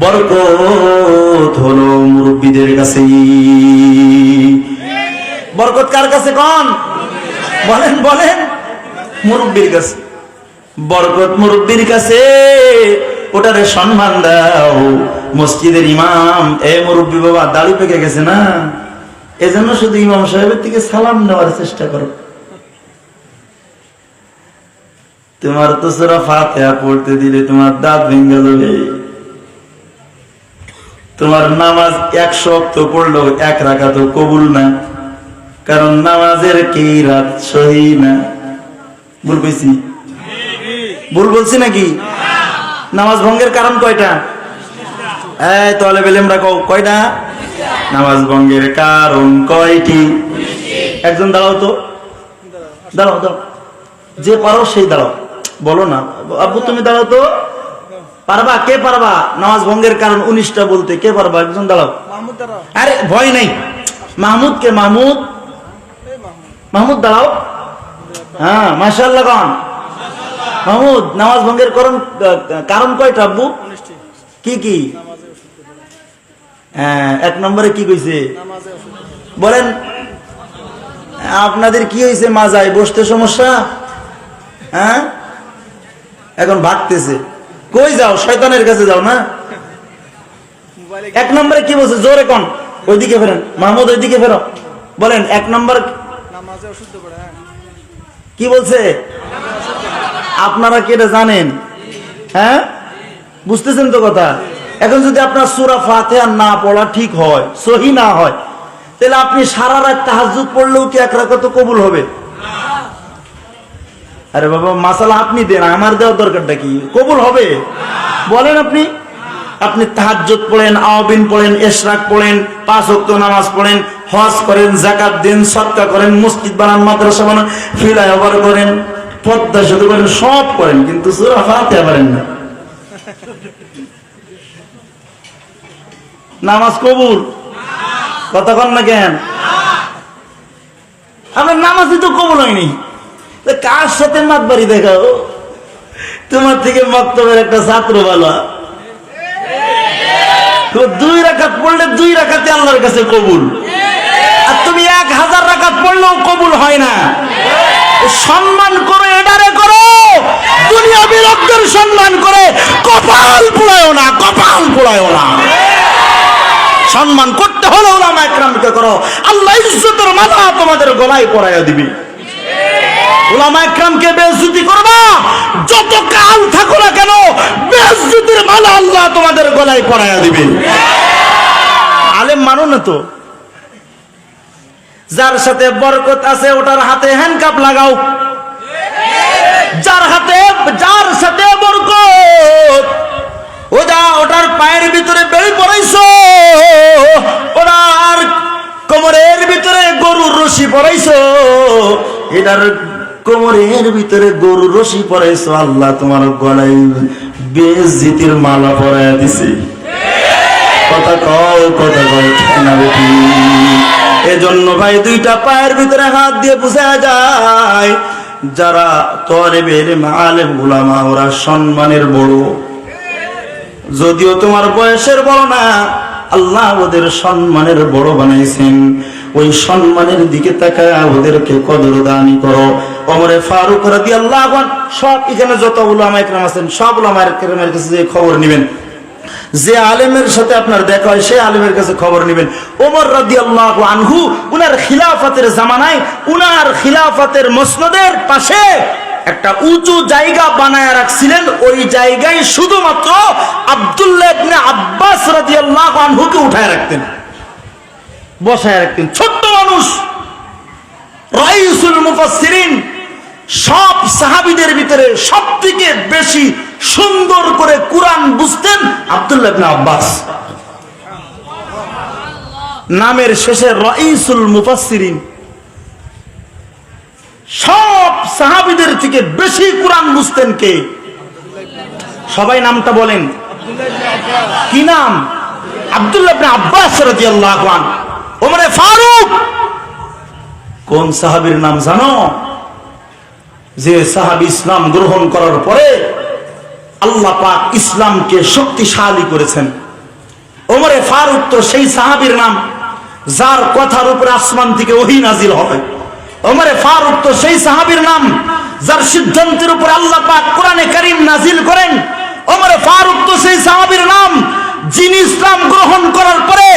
বরকত হলো মুরব্বিদের কাছে। বরকত কার কাছে কোন? বলেন বলেন, মুরব্বির কাছে। বরকত মুরব্বির কাছে, ওটারে সম্মান দাও। মসজিদের ইমাম, এ মুরব্বি বাবা দাড়ি পেকে গেছে না, এজন্য শুধু ইমাম সাহেবের থেকে সালাম নেওয়ার চেষ্টা করো। তোমার তো সূরা ফাতিহা পড়তে দিলে তোমার দাঁত ভেঙে যাবে। তোমার নামাজ 100 ওয়াক্ত পড়লেও 1 রাকাত কবুল না, কারণ নামাজের কিরাত সহি না। ভুল বলছি? ভুল বলছি নাকি? নামাজ ভঙ্গের কারণ কয়টা? এই তাহলে বেলেমরা কয়টা? নামাজ ভঙ্গের কারণ কয়টি? একজন দাঁড়াও তো, দাঁড়াও দাও, যে পারো সেই দাঁড়াও। বলো না আব্বু, তুমি দাঁড়াও তো। পারবা? কে পারবা নামাজ ভঙ্গের কারণ 19টা বলতে? কে পারবা? একজন দাঁড়াও। আরে ভয় নাই। মাহমুদ কে? মাহমুদ, মাহমুদ দাঁড়াও। হ্যাঁ, মাশাআল্লাহ গান। মাহমুদ, নামাজ ভঙ্গের কারণ কয়টা আব্বু? কি কি? হ্যাঁ, 1 নম্বরে কি কইছে বলেন? আপনাদের কি হয়েছে? মাজায় বসতে সমস্যা? হ্যাঁ, এখন ভাগতেছে। কই যাও? শয়তানের কাছে যাও না। 1 নম্বরে কি বলছে? জোরে কোন? ওইদিকে ফেরেন মাহমুদ, ওইদিকে ফেরো। বলেন 1 নম্বর কি বলছে? আপনারা কি এটা জানেন? হ্যাঁ, বুঝতেছেন তো কথা? এখন যদি আপনার সূরা ফাতিহা না পড়া ঠিক হয়, সহি না হয়, তাহলে আপনি সারা রাত তাহাজ্জুদ পড়লেও কি 1 রাকাত কবুল হবে? আরে বাবা, মাসালা আপনি দেন, আমার দেওয়ার দরকারটা কি? কবুল হবে? বলেন আপনি। আপনি তাহাজ্জুদ পড়েন, আওয়াবিন পড়েন, ইশরাক পড়েন, 5 ওয়াক্ত নামাজ পড়েন, হজ করেন, যাকাত দেন, সদকা করেন, মসজিদ বানান, মাদ্রাসা বানান, ফ্লাইওভার করেন, পদ্মা সেতু করেন, সব করেন, কিন্তু সূরা ফাতিহা পড়েন না। নামাজ কবুল? কথা কন না কেন? আপনার নামাজই তো কবুল হয়নি, কার সাথে মাতবাড়ি দেখাও? তোমার থেকে মক্তবের একটা ছাত্র ভালো, 2 রাকাত পড়লে 2 রাকাতে আল্লাহর কাছে কবুল, আর তুমি 1000 রাকাত পড়লেও কবুল হয় না। সম্মান করো, এডারে করো, দুনিয়া বিরক্তের সম্মান করে কপাল পোড়ায়ও না, কপাল পোড়ায়ও না। সম্মান করতে হলে উলামা ইকরামকে করো, আল্লাহ ইজ্জতের মালা তোমাদের গলায় পরাইয়া দিবে। উলামা ইকরামকে বেইজ্জতি করবা, যত কাল থাকো না কেন বেইজ্জতির মালা আল্লাহ তোমাদের গলায় পরাইয়া দিবে। আলেম মানো না তো, যার সাথে বরকত আছে ওটার হাতে হ্যান্ডকাপ লাগাও। যার সাথে বরকত, ওটার পায়ের ভিতরে বেড়ি পড়াইছো, ওটার কোমরের ভিতরে গরুর রশি পড়াইছো, এটার কোমরের ভিতরে গরুর রশি পড়াইছো, আল্লাহ তোমার গলায় বেইজ্জতির মালা পরাইয়া দিছে। কথা কও, কথা কও, না বেটি? এজন্য ভাই 2টা পায়ের ভিতরে হাত দিয়ে বুঝা যায়, যারা তলেবের আলেম উলামা ওরা সম্মানের বড়। যদিও তোমার বয়সের বড় না, আল্লাহ ওদের সম্মানের বড় বানাইছেন। ওই সম্মানের দিকে তাকায় ওদেরকে কদরদানি করো। ওমরে ফারুক রাদিয়াল্লাহু আনহু, সব এখানে যত উলামা ইকরাম আছেন সব উলামা ইকরামের কাছে খবর নেবেন। যে আলেমের সাথে আপনার দেখা হয় সেই আলেমের কাছে খবর নেবেন। ওমর রাদিয়াল্লাহু আনহু উনার খিলাফতের জামানায়, উনার খিলাফতের মসনদের পাশে একটা উঁচু জায়গা বানায় রাখছিলেন, ওই জায়গায় শুধুমাত্র আব্দুল্লাহ ইবনে আব্বাস রাদিয়াল্লাহু আনহুকে উঠায় রাখতেন, বসায় রাখতেন। ছোট্ট মানুষ, রাইসুল মুফাসসিরিন, সব সাহাবীদের ভিতরে সবথেকে বেশি সুন্দর করে কুরআন বুঝতেন আব্দুল্লাহ ইবনে আব্বাস। নামের শেষে রাইসুল মুফাসসিরিন। সব সাহাবীদের থেকে বেশি কুরআন বুঝতেন কে? সবাই নামটা বলেন। কি নাম? আব্দুল্লাহ ইবনে আব্বাস রাদিয়াল্লাহু আনহু। ওমরে ফারুক কোন সাহাবীর নাম জানো? যে সাহাবী ইসলাম গ্রহণ করার পরে আল্লাহ পাক ইসলামকে শক্তিশালী করেছেন। ওমরে ফারুক তো সেই সাহাবীর নাম যার কথার উপরে আসমান থেকে ওহী নাজিল হয়। ওমরে ফারুক তো সেই সাহাবীর নাম যার সিদ্ধান্তের উপরে আল্লাহ পাক কোরআনে কারীম নাজিল করেন। ওমরে ফারুক তো সেই সাহাবীর নাম যিনি ইসলাম গ্রহণ করার পরে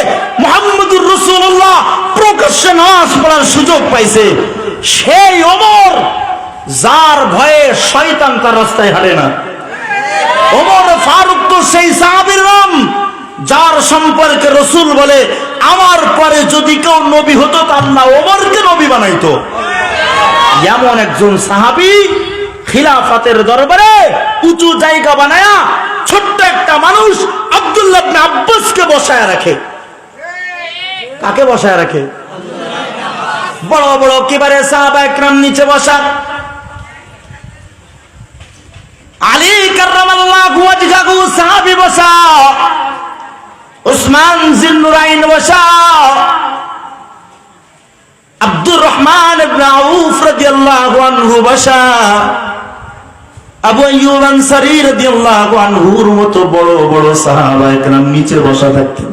মুহাম্মদুর রাসূলুল্লাহ প্রকাশ্যে নামাজ পড়ার সুযোগ পাইছে। সেই ওমর যার ভয়ে শয়তান তার রাস্তায় হাঁটে না। ওমর ফারুক তো সেই সাহাবীর নাম যার সম্পর্কে রাসূল বলে, আমার পরে যদি কেউ নবী হতো তা আল্লাহ ওমরকে নবী বানাইতো। এমন একজন সাহাবী খিলাফতের দরবারে উঁচু জায়গা বানায়া ছোট্ট একটা মানুষ আব্দুল্লাহ ইবনে আব্বাসকে বসায় রাখে। কাকে বসায় রাখে? বড় বড় কিবারে সাহাবায়ে কেরাম নিচে বসা, আলী কাররামাল্লাহু ওয়াজহাহু সাহাবী বসা, উসমান জিন্নুরাইন বসা, আব্দুর রহমান ইবনে আউফ রাদিয়াল্লাহু আনহু বসা, আবু আইয়ুব আনসারী রাদিয়াল্লাহু আনহুর মতো বড় বড় সাহাবায়ে কেরাম নিচে বসা থাকতেন।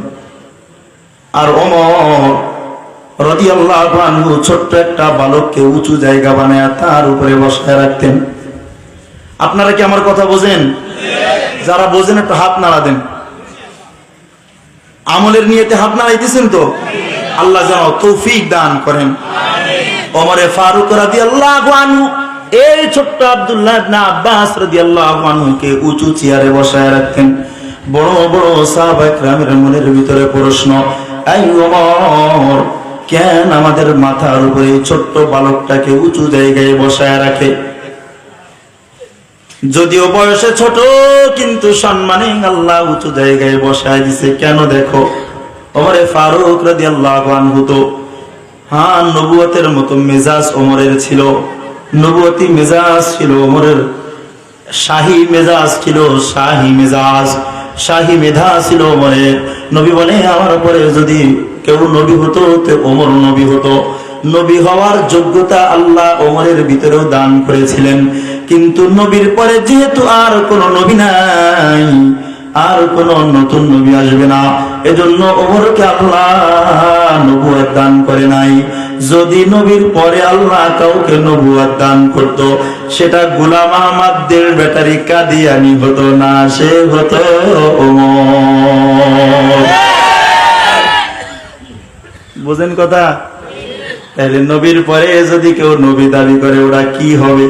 আর ওমর রাদিয়াল্লাহু আনহু ছোট্ট একটা বালককে উঁচু জায়গা বানায়া তার উপরে বসায় রাখতেন। আপনারা কি আমার কথা বোঝেন? যারা বোঝেন একটু হাত নাড়া দেন। আমলের নিয়তে হাত নাড়াইতেছেন তো? আল্লাহ যেন তৌফিক দান করেন। ওমরে ফারুক রাদিয়াল্লাহু আনহু এই ছোট্ট আব্দুল্লাহ ইবনে আব্বাস রাদিয়াল্লাহু আনহুকে উঁচু চেয়ারে বসায় রাখতেন। বড় বড় সাহাবায়ে কেরামের মনের ভিতরে প্রশ্ন, এই ওমর কেন আমাদের মাথার উপরে এই ছোট্ট বালকটাকে উঁচু জায়গায় বসায় রাখে? যদিও বয়সে ছোট কিন্তু সম্মানে আল্লাহ উঁচু জায়গায় বসায় দিছে কেন? দেখো ওমরে ফারুক রাদিয়াল্লাহু আনহু তো নবুয়তের মতো মেজাজ ওমরের ছিল, নবুয়তি মেজাজ ছিল ওমরের, শাহী মেজাজ ছিল, শাহী মেজাজ, শাহী মেধা ছিল ওমরের। নবী বলে আমার উপরে যদি কেউ নবী হতো তো ওমর নবী হতো। নবী হওয়ার যোগ্যতা আল্লাহ ওমরের ভিতরেও দান করেছিলেন, কিন্তু নবীর পরে যেহেতু আর কোন নবী নাই, আর কোন নতুন নবী আসবে না, এজন্য ওমরকে আল্লাহ নবুয়ত দান করে নাই। যদি নবীর পরে আল্লাহ কাউকে নবুয়ত দান করত, সেটা গোলাম আহমদের ব্যাটারি কাদিয়ানি হতো না, সে হতো ওমর। বুঝেন কথা? তাহলে নবীর পরে যদি কেউ নবী দাবি করে ওরা কি হবে?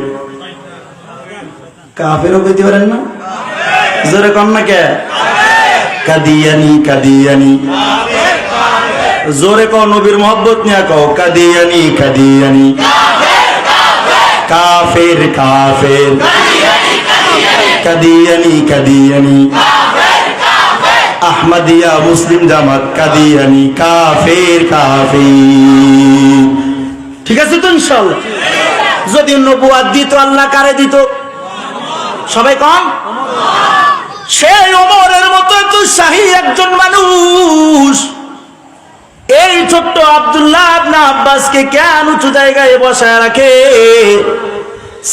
কাফেরও কইতে পারেন না? জোরে কম না কে? কাদিয়ানি, কাদিয়ানি। জোরে কও, নবীর মহব্বত নিয়ে কও, কাদিয়ানি, কাদিয়ানি। কাফের, কাফের। কাদিয়ানি, কাদিয়ানি। আহমদিয়া মুসলিম জামাত কাদিয়ানি, কাফের, কাফের। ঠিক আছে তো ইনশাআল্লাহ? যদি নবুয়ত দিত আল্লাহ কারে দিত? সবাই কম। সেই ওমরের মতো তো শাহী একজন মানুষ এই ছোট্ট আব্দুল্লাহ ইবনে আব্বাসকে কেন উঁচু জায়গায় বসায় রাখে?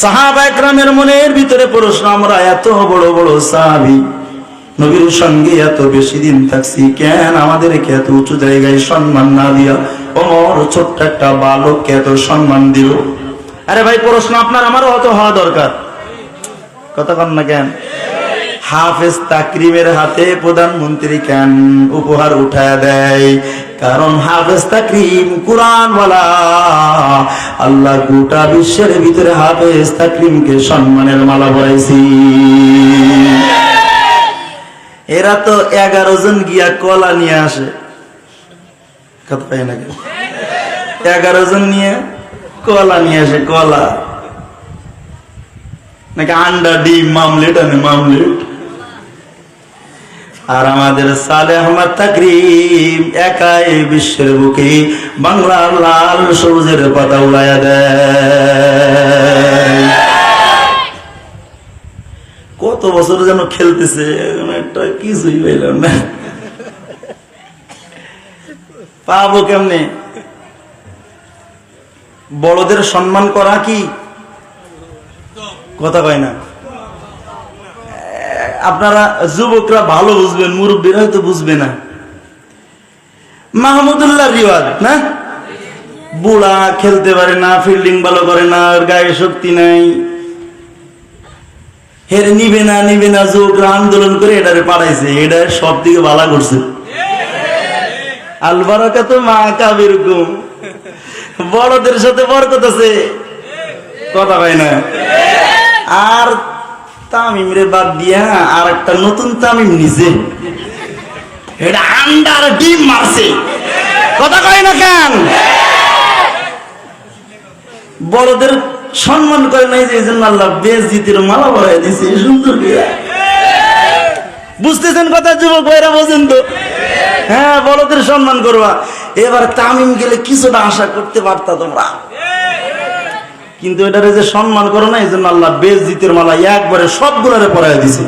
সাহাবায়ে কেরামের মনের ভিতরে প্রশ্ন, আমরা এত বড় বড় সাহাবী নবীর সঙ্গে এত বেশি দিন থাকছি, কেন আমাদেরকে এত উঁচু জায়গায় সম্মান না দিয়া ওমর ছোট্ট একটা বালককে এত সম্মান দিল? আরে ভাই প্রশ্ন আপনার আমারও হতো হওয়া দরকার, কথা কন না কেন? হাফেজ তাকরিমের হাতে প্রধানমন্ত্রী কেন উপহার উঠায় দেয়? কারণ হাফেজ তাকরিম কুরআনওয়ালা। আল্লাহ গোটা বিশ্বের ভিতরে হাফেজ তাকরিমকে সম্মানের মালা পরাইছি। এরা তো 11 জন গিয়া কলা নিয়ে আসে, কথা পাই না, 11 জন নিয়ে কলা নিয়ে আসে, কলা নাকি আন্ডা, ডিম, মামলেট আনে, মামলেট। আর আমাদের সালেহ আহমদ তাকরিম একাই বিশ্বের বুকে বাংলার লাল সবুজের পাতা উড়াইয়া দেয়। কত বছর যেন খেলতেছে, একটা কিছুই পাইলাম না। পাবো কেমনে? বড়দের সম্মান করা কি কথা কয় না? আপনারা যুবকরা ভালো বুঝবেন, মুরব্বীরা হয়তো বুঝবে না। মাহমুদুল্লাহ রিওয়াজ না, বুড়া, খেলতে পারে না, ফিল্ডিং ভালো করে না, গায়ে শক্তি নাই, হের নিবে না নিবে না, যুবকরা আন্দোলন করে এটারে পাঠাইছে, এটা সব দিকে ভালো করছে। আলবারাকা তো মা কাবির গুম, বড়দের সাথে বরকত আছে, কথা হয় না। আর তামিম রে বাদ দিয়া আর একটা নতুন তামিম নিছে, এটা আন্ডার ডিম মারছে, কথা কয় না কেন? বড়দের সম্মান করে নাই, যে এই জন্য আল্লাহ বেইজ্জতির মালা পরাই দিছে সুন্দর করে। বুঝতেছেন কথা যুবক ভাইরা? বোঝেন তো? হ্যাঁ, বড়দের সম্মান করবা। এবার তামিম গেলে কিছুটা আশা করতে পারতা তোমরা, কিন্তু এটারে যে সম্মান করো না, এই জন্য আল্লাহ বেইজ্জতির মালা একবারে সবগুলোরে পরাই দিছে।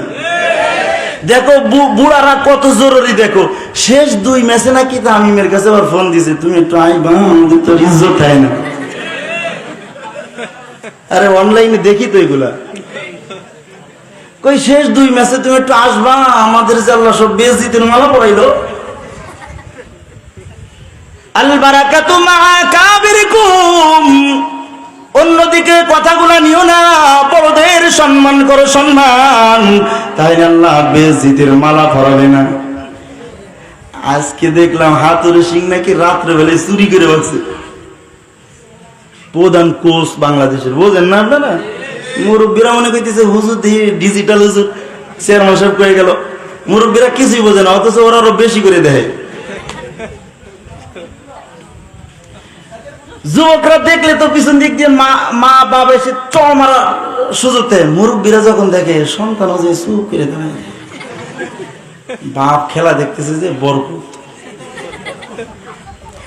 দেখো বুড়ারা কত জরুরি। দেখো শেষ 2 ম্যাচে নাকি তামিমের কাছে আবার ফোন দিছে, তুমি একটু আইবা, আমাদের তো ইজ্জত হয় না। আরে অনলাইনে দেখি তো এগুলা, কই শেষ 2 ম্যাচে তুমি একটু আসবা, আমাদের যে আল্লাহ সব বেইজ্জতির মালা পরাইলো। আল বারাকাতু মা কাবিরকুম। অন্যদিকে কথাগুলা নিও না, বড়দের সম্মান করো, সম্মান, তাই আল্লাহ বেইজ্জতির মালা পরাবে না। আজকে দেখলাম হাতুড়ি সিং নাকি রাত্রে বেলায় চুরি করে বলছে, প্রধান কোচ বাংলাদেশের, বোঝেন না আপনারা? মুরব্বীরা মনে করতেছে হুজুর ডিজিটাল হুজুর, চেয়ারম্যান সাহেব করে গেল। মুরব্বীরা কিছুই বোঝে না, অথচ ওরা আরো বেশি করে দেয়। যুবকরা দেখলে তো পিছন দিক দিয়ে মা বাবা এসে চল মারা সুযোগ দেয়। মুরব্বীরা যখন দেখে সন্তান যে চুপ করে দেয়, বাপ খেলা দেখতেছে যে বরকত।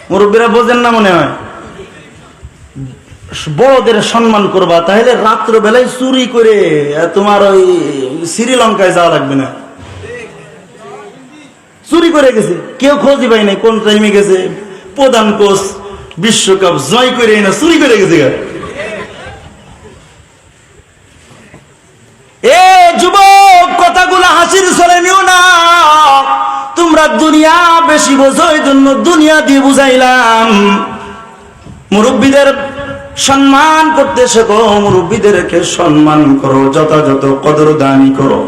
মুরব্বীরা বোঝেন না মনে হয়? বড়দের সম্মান করবা, তাহলে রাত্র বেলায় চুরি করে তোমার ওই শ্রীলঙ্কায় যাওয়া লাগবে না। চুরি করে গেছে, কেউ খোঁজই পাই নাই কোন টাইমে গেছে। প্রধান কোচ বিশ্বকাপ জয় করে না, চুরি করে গেছে। এ যুবক, কথাগুলো হাসির ছলে নিও না। তোমরা দুনিয়া বেশি বোঝো, এই জন্য দুনিয়া দিয়ে বুঝাইলাম। মুরব্বীদের সম্মান করতে শেখো, মুরব্বীদেরকে সম্মান করো, যথাযথ কদরদানি করো।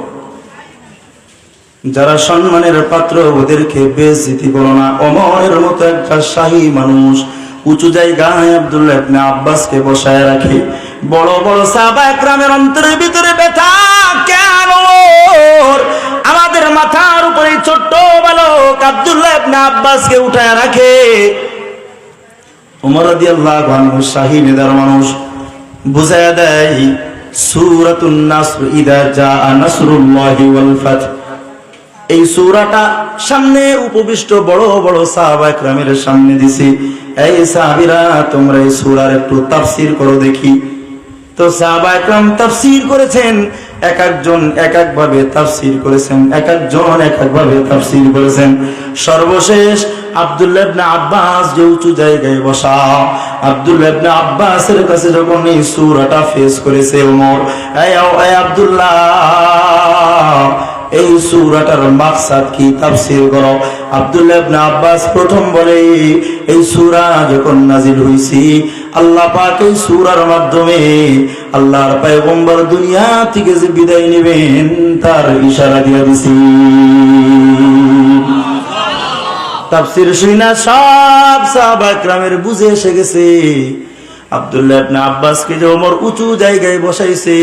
যারা সম্মানের পাত্র ওদেরকে বেইজ্জতি করো না। ওমরের মতো একটা শাহী মানুষ উঁচু জায়গায় আব্দুল্লাহ ইবনে আব্বাসকে বসায় রাখে। বড় বড় সাহাবা একরামের অন্তরের ভিতরে ব্যথা, কেন আমাদের মাথার উপরে ছোট্ট বালক আব্দুল্লাহ ইবনে আব্বাসকে উঠায় রাখে। ওমর রাদিয়াল্লাহু আনহু শাহী নেদার মানুষ, বুঝায়া দেয় সূরাতুন নাসর, ইযা জাআ নাসরুল্লাহি ওয়াল ফাত। এই সূরাটা সামনে উপবিষ্ট বড় বড় সাহাবা একরামের সামনে দিছি, এই সাহাবীরা তোমরা এই সূরার একটু তাফসীর করো দেখি। তো সাহাবা একরাম তাফসীর করেছেন, এক একজন এক এক ভাবে তাফসীর করেছেন, এক একজন এক এক ভাবে তাফসীর করেছেন। সর্বশেষ আব্দুল্লাহ ইবনে আব্বাস যে উঁচু জায়গায় বসা, আব্দুল্লাহ ইবনে আব্বাসের কাছে যখন এই সূরাটা পেশ করেছে ওমর, এই আব্দুল্লাহ, এই সূরাটার মাকসাদ কি তাফসীর করো। আব্দুল্লাহ ইবনে আব্বাস প্রথম বলে, এই সূরা যখন নাজিল হইছে আল্লাহ পাক এই সূরার মাধ্যমে আল্লাহর পয়গম্বর দুনিয়া থেকে যে বিদায় নেবেন তার ইশারা দিয়ে দিছি। তাফসীর শুনা সব সাহাবা کرامের বুঝে এসে গেছে আব্দুল্লাহ ইবনে আব্বাসকে যে ওমর উঁচু জায়গায় বসাইছে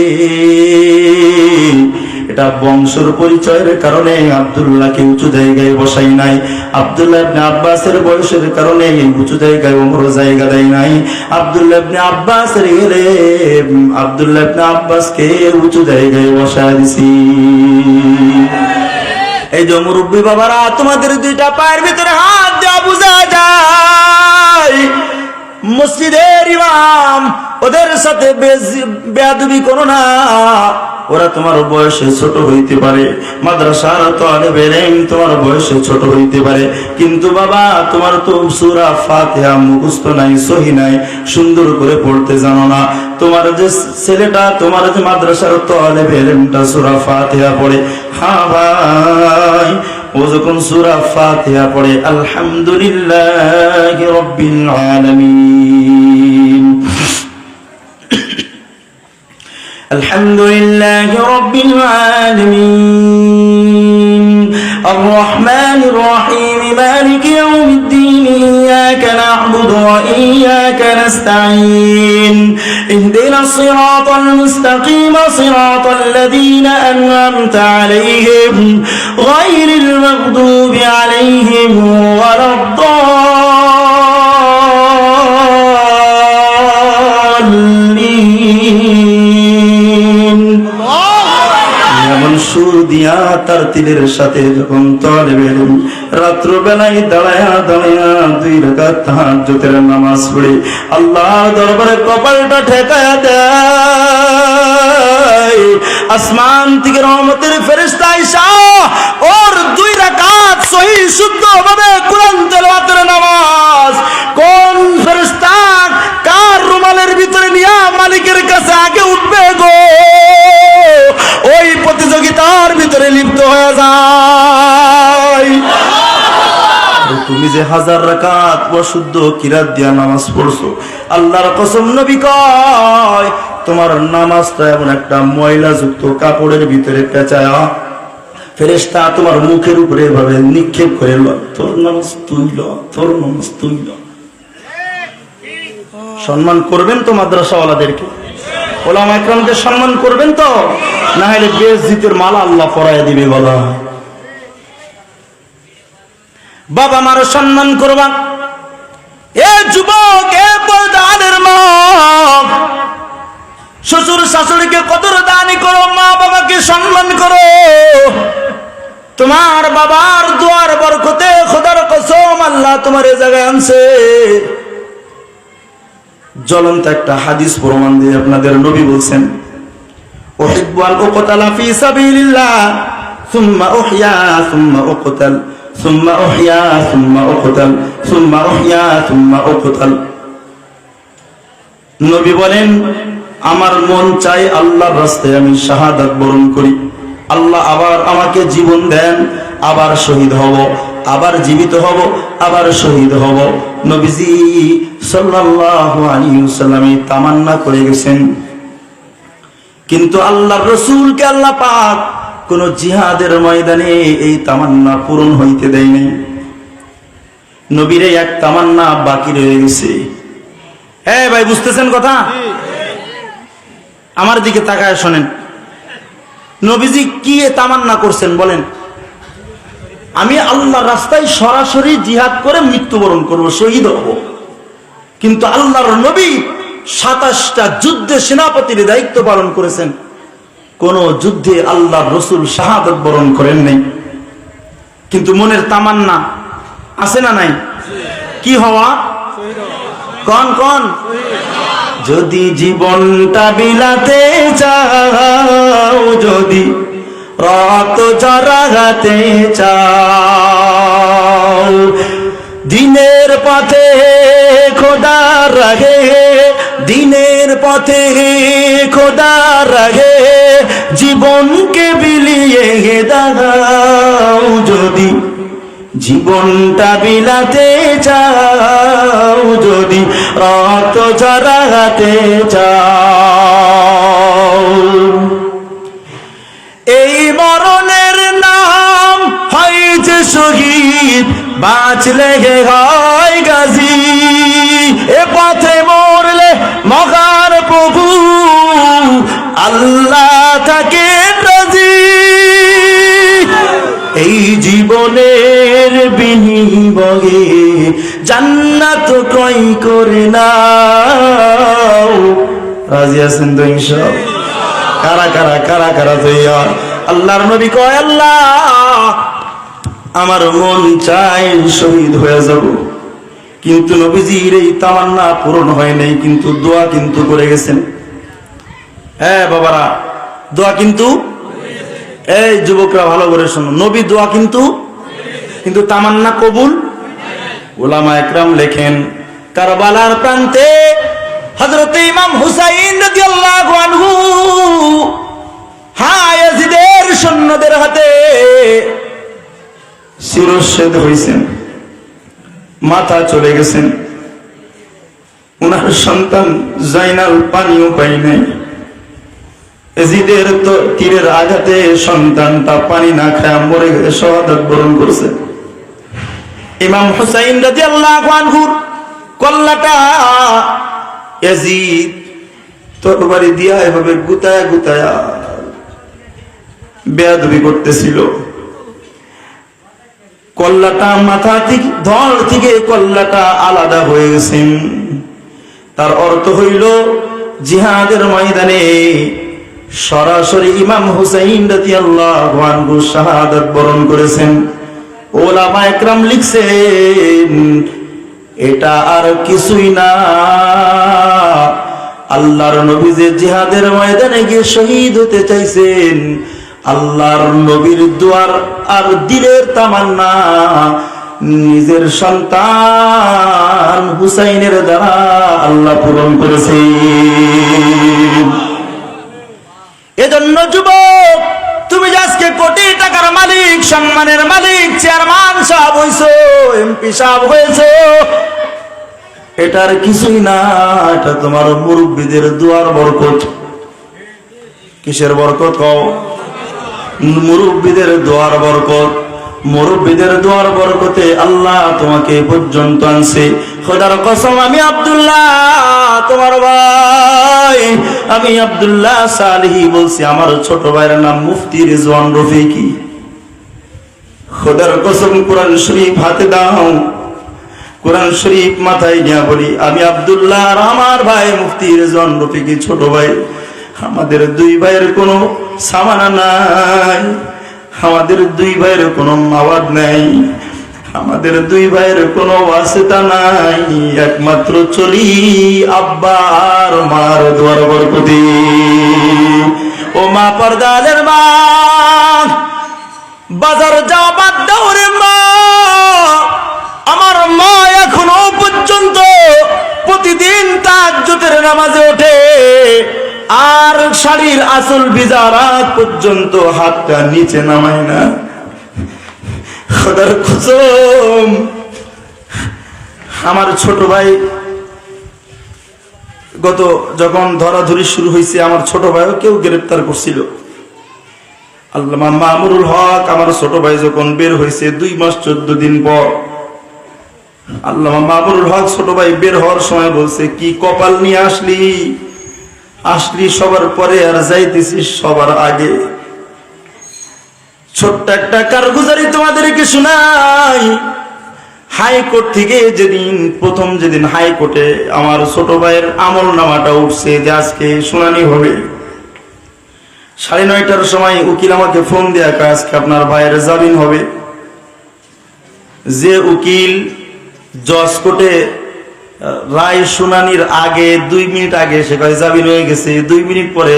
এটা বংশের পরিচয়ের কারণে আব্দুল্লাহকে উঁচু জায়গায় বসাই নাই। আব্দুল্লাহ ইবনে আব্বাসের বয়সের কারণে উঁচু জায়গায় ওমর জায়গা দেয় নাই। আব্দুল্লাহ ইবনে আব্বাসের গেলে আব্দুল্লাহ ইবনে আব্বাসকে উঁচু জায়গায় বসায় দিছি। এই যে মুরব্বী বাবারা, তোমাদের দুইটা পায়ের ভিতরে হাত দেওয়া বোঝা যায় মসজিদের ইমাম, ওদের সাথে বেয়াদবি করো না। ওরা তোমার বয়সে ছোট হইতে পারে, মাদ্রাসার তালেবে ইলম তোমার বয়সে ছোট হইতে পারে, কিন্তু বাবা তোমার তো সূরা ফাতিহা মুখস্থ নাই, সহি নাই, সুন্দর করে পড়তে জানো না। তোমার যে ছেলেটা তোমার যে মাদ্রাসার তালেবে ইলমটা সূরা ফাতিহা পড়ে, হ্যাঁ ভাই ও যখন সূরা ফাতিহা পড়ে আলহামদুলিল্লাহি রাব্বিল আলামিন, আলহামদুলিল্লাহি রাব্বিল আলামিন, আর রহমানির রহিম, মালিকি ইয়াউমিদ্দিন, ইয়াকা না'বুদু ওয়া ইয়াকা নাস্তাঈন, ইহদিনাস সিরাতাল মুস্তাকিম, সিরাতাল লাযীনা আন'আমতা আলাইহিম গায়রিল মাগদুবি আলাইহিম ওয়ালাদ-দাল্লিন। এমন সুর দিয়া তার তিলের সাথে যখন তালেবে ইলম রাত্র বেলায় দাঁড়ায়া দাঁড়ায়া 2 রাকাত তাহাজ্জুদের নামাজ পড়ে আল্লাহর দরবারে কপালটা ঠেকায়া দেয়, আসমান থেকে রহমতের ফেরেশতা আইসা ওর 2 রাকাত সহি শুদ্ধ ভাবে কোরআন তেলাওয়াতের নামাজ কোন ফেরেশতা কার রুমালের ভিতরে নিয়া মালিকের কাছে আগে উঠবে গো, ওই প্রতিযোগিতার ভিতরে লিপ্ত হয়ে যায়। তুমি যে 1000 রাকাত অশুদ্ধ কিরাত দিয়া নামাজ পড়ছো, আল্লাহর কসম নবী কয় তোমার নামাজটা এমন একটা ময়লা যুক্ত কাপড়ের ভিতরে পেঁচায়া ফেরেশতা তোমার মুখের উপরে এভাবে নিক্ষেপ করে, তোর নামাজ তুই ল, তোর নামাজ তুই ল। সম্মান করবেন তো মাদ্রাসাওয়ালাদেরকে, ওলামা ইকরামকে সম্মান করবেন তো, না হলে বেইজ্জতের মালা আল্লাহ পরায় দিবে। বলা বাবা মার সম্মান করবা, এ যুবক, এ পর্দানের মা, শ্বশুর শাশুড়িকে কদর দানি করো, মা বাবাকে সম্মান করো। তোমার বাবার দোয়ার বরকতে খোদার কসম আল্লাহ তোমার এই জায়গায় আনছে। জ্বলন্ত একটা হাদিস প্রমাণ দিয়ে আপনাদের নবী বলছেন, উহিব্বু আন উকতালা ফি সাবিলিল্লাহ সুম্মা উহইয়া সুম্মা উকতাল সুম্মা উহইয়া সুম্মা উকতাল সুম্মা উহইয়া সুম্মা উকতাল। নবী বলেন, আমার মন চাই আল্লাহর রাস্তায় আমি শাহাদাত বরণ করি, আল্লাহ আবার আমাকে জীবন দেন, আবার শহীদ হব, আবার জীবিত হব, আবার শহীদ হব। নবীজি সাল্লাল্লাহু আলাইহি ওয়াসাল্লাম তামান্না করে গেছেন, কিন্তু আল্লাহর রাসূলকে আল্লাহ পাক কোন জিহাদের ময়দানে এই তামান্না পূরণ হইতে দেয় নাই। নবীর এক তামান্না বাকি রয়ে গেছে। হ্যাঁ ভাই, বুঝতেছেন কথা? আমার দিকে তাকায় শোনেন, নবীজি কি তামান্না করছেন বলেন? আমি আল্লাহর রাস্তায় সরাসরি জিহাদ করে মৃত্যুবরণ করব, শহীদ হব। কিন্তু আল্লাহর নবী 27টা যুদ্ধে সেনাপতির দায়িত্ব পালন করেছেন, কোন যুদ্ধে আল্লাহর রাসূল শাহাদাত বরণ করেন নাই। কিন্তু মনের তামান্না আছে না নাই? কি হওয়া? কোন কোন? যদি জীবনটা বিলাতে চাও, যদি রক্ত ঝরাতে চাও, দিনের পথে খোদার রাহে, দিনের পথে খোদার রাহে জীবনকে বিলিয়ে দাও, যদি জীবনটা বিলাতে চাও, যদি রক্ত ঝরাতে চাও। এই মরণের নাম হয় যে শহীদ, বাঁচলে হয় গাজী। এ পথে মরলে মহান প্রভু আল্লাহ তাকে রাজি। এই জীবনের বিনিময়ে জান্নাত ক্রয় করে নাও। রাজি আছেন তো ইনশাআল্লাহ? কারা কারা কারা কারা তৈয়ার? আল্লাহর নবী কয়, আল্লাহ আমার মন চায় শহীদ হয়ে যাব, কিন্তু নবীজির এই তামান্না পূরণ হয় নাই, কিন্তু দোয়া কিন্তু করে গেছেন। হ্যাঁ বাবারা, দোয়া কিন্তু, এই যুবকরা ভালো করে শোনো, নবী দোয়া কিন্তু তামান্না কবুল। উলামা একরাম লেখেন, কারবালার প্রান্তে হযরত ইমাম হুসাইন রাদিয়াল্লাহু আনহু ইয়াজিদের সৈন্যদের হাতে শিরশ্ছেদ হয়েছেন, মাথা চলে গেছেন। উনার সন্তান জাইনাল পানিও পাই নাই। ইয়াজিদের তো তীরের আঘাতে সন্তানটা পানি না খায় মরে গেছে, শাহাদাত বরণ করছে। ইমাম হুসাইন রাদিয়াল্লাহু আনহুর কল্লাটা ইয়াজিদ তরবারি দিয়া এভাবে গুতায়া গুতায়া বেয়াদবি করতেছিল। কল্লাটা মাথা থেকে, ধর থেকে কল্লাটা আলাদা হয়ে গেছেন। তার অর্থ হইল জিহাদের ময়দানে সরাসরি ইমাম হুসাইন রাদিয়াল্লাহু আনহু শাহাদাত বরণ করেছেন। ওলামা একরাম লিখছেন, এটা আর কিছুই না, আল্লাহর নবী যে জিহাদের ময়দানে গিয়ে শহীদ হতে চাইছেন, আল্লাহর নবীর দুয়ার আর দিলের তামান্না নিজের সন্তান হুসাইনের দ্বারা আল্লাহ পূরণ করেছেন। এজন্য যুবক, তুমি আজকে কোটি টাকার মালিক, সম্মানের মালিক, চেয়ারম্যান সাহেব হইছো, এমপি সাহেব হয়েছো, এটার কিছুই না, এটা তোমার মুরব্বীদের দুয়ার বরকত। কিসের বরকত কও? মুরব্বীদের দুয়ার বরকত। মুরব্বীদের দুয়ার বরকতে আল্লাহ তোমাকে পর্যন্ত আনছে। খোদার কসম, আমি আব্দুল্লাহ তোমার ভাই, আমি আব্দুল্লাহ সালেহী বলছি, আমার ছোট ভাইয়ের নাম মুফতি রিজওয়ান রফিকি। খোদার কসম, কোরআন শরীফ হাতে দাও, কোরআন শরীফ মাথায় নিয়ে বলি, আমি আব্দুল্লাহ আর আমার ভাই মুফতি রিজওয়ান রফিকি ছোট ভাই। আমাদের দুই ভাইয়ের কোনো সামানা নাই, আমাদের দুই ভাইয়ের কোনো মাওয়াদ নাই, আমাদের দুই ভাইয়ের কোনো ওয়াসিতা নাই, একমাত্র চলি আব্বার মার দুয়ার বরকতে। ও মা পর্দালের মা, বাজার যাওয়া বাদ দাও রে মা। আমার মা এখনো পর্যন্ত প্রতিদিন তাহাজ্জুদের নামাজে ওঠে, আর শাড়ির আসল ভিজা রাত পর্যন্ত হাতটা নিচে নামায় না। খোদার কসম, আমার ছোট ভাই গত যখন ধরাধরি শুরু হয়েছে, আমার ছোট ভাইও কেউ গ্রেফতার করছিল। আল্লামা মামুনুল হক আমার ছোট ভাই যখন বের হয়েছে 2 মাস 14 দিন পর, আল্লামা মামুনুল হক ছোট ভাই বের হওয়ার সময় বলছে, কি কপাল নিয়ে আসলি, আসলি সবার পরে আর যাইতেছিস সবার আগে। ছোট্ট একটা কারগুজারি তোমাদেরকে শোনাই। হাইকোর্ট থেকে যেদিন হাইকোর্টে আমার ছোট ভাইয়ের আমল নামাটা উঠছে যে আজকে শুনানি হবে, 9:30টার সময় উকিল আমাকে ফোন দেয়া কয়, আজকে আপনার ভাইয়ের জামিন হবে। যে উকিল জজ কোর্টে রায় শুনানির আগে 2 মিনিট আগে সে কয় জামিন হয়ে গেছে, 2 মিনিট পরে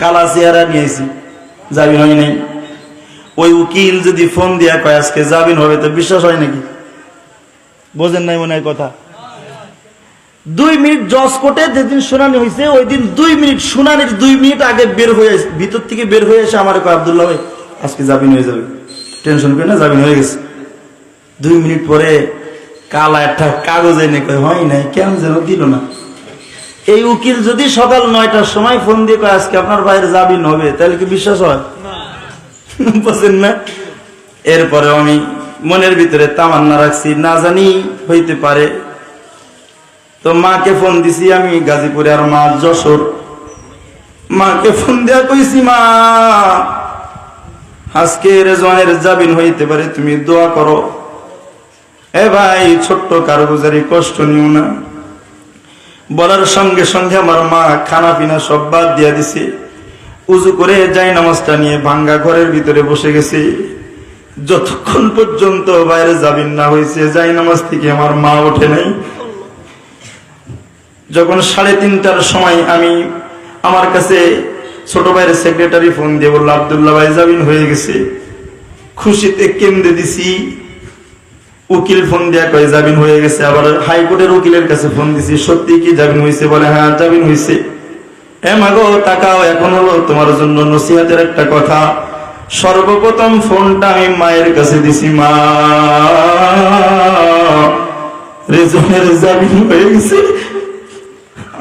কালা চেহারা নিয়েছি, জামিন হয় নাই। ওই উকিল যদি ফোন দিয়া কয় আজকে জামিন হবে, তো বিশ্বাস হয় নাকি? বোঝেন নাই মনে হয় কথা? 2 মিনিট জজ কোর্টে যেদিন শুনানি হয়েছে ওই দিন 2 মিনিট শুনানির 2 মিনিট আগে বের হয়ে ভিতর থেকে বের হয়ে এসে আমার কয় আব্দুল্লাহ ভাই আজকে জামিন হয়ে যাবে, টেনশন করে না, জামিন হয়ে গেছে। 2 মিনিট পরে কালা একটা কাগজ এনে কয় হয় নাই, কেন যেন দিল না। এই উকিল যদি সকাল 9টার সময় ফোন দিয়ে কয় আজকে আপনার ভাইয়ের জামিন হবে, তাহলে কি বিশ্বাস হয়? বুঝেন না? এরপরে আমি মনের ভিতরে তামান্না রাখছি, না জানি হইতে পারে। তো মাকে ফোন দিছি আমি গাজীপুরে, আর মা যশোর। মাকে ফোন দেয়া কইছি, মা আজকে রেজওয়ানের জামিন হইতে পারে, তুমি দোয়া করো। এ ভাই ছোট্ট কারগুজারি কষ্ট নিও না। বলার সঙ্গে সঙ্গে আমার মা খানা পিনা সব বাদ দিয়া দিছে, উজু করে যাই নামাজটা নিয়ে ভাঙ্গা ঘরের ভিতরে বসে গেছে। যতক্ষণ পর্যন্ত বাইরে জামিন না হয়েছে যাই নামাজ থেকে আমার মা ওঠে নাই। যখন 3:30টার সময় আমি আমার কাছে ছোট ভাইয়ের সেক্রেটারি ফোন দিয়ে বলল আব্দুল্লাহ ভাই জামিন হয়ে গেছে, খুশিতে কেন্দ্রে দিছি। উকিল ফোন দেয়া কয় জামিন হয়ে গেছে। আবার হাইকোর্টের উকিলের কাছে ফোন দিছি, সত্যি কি জামিন হয়েছে? বলে হ্যাঁ জামিন হয়েছে। এ মাগো তাকাও, এখন হলো তোমার জন্য নসিহতের একটা কথা। সর্বপ্রথম ফোনটা আমি মায়ের কাছে দিছি, মা রেজওয়ানের জামিন হয়ে গেছে।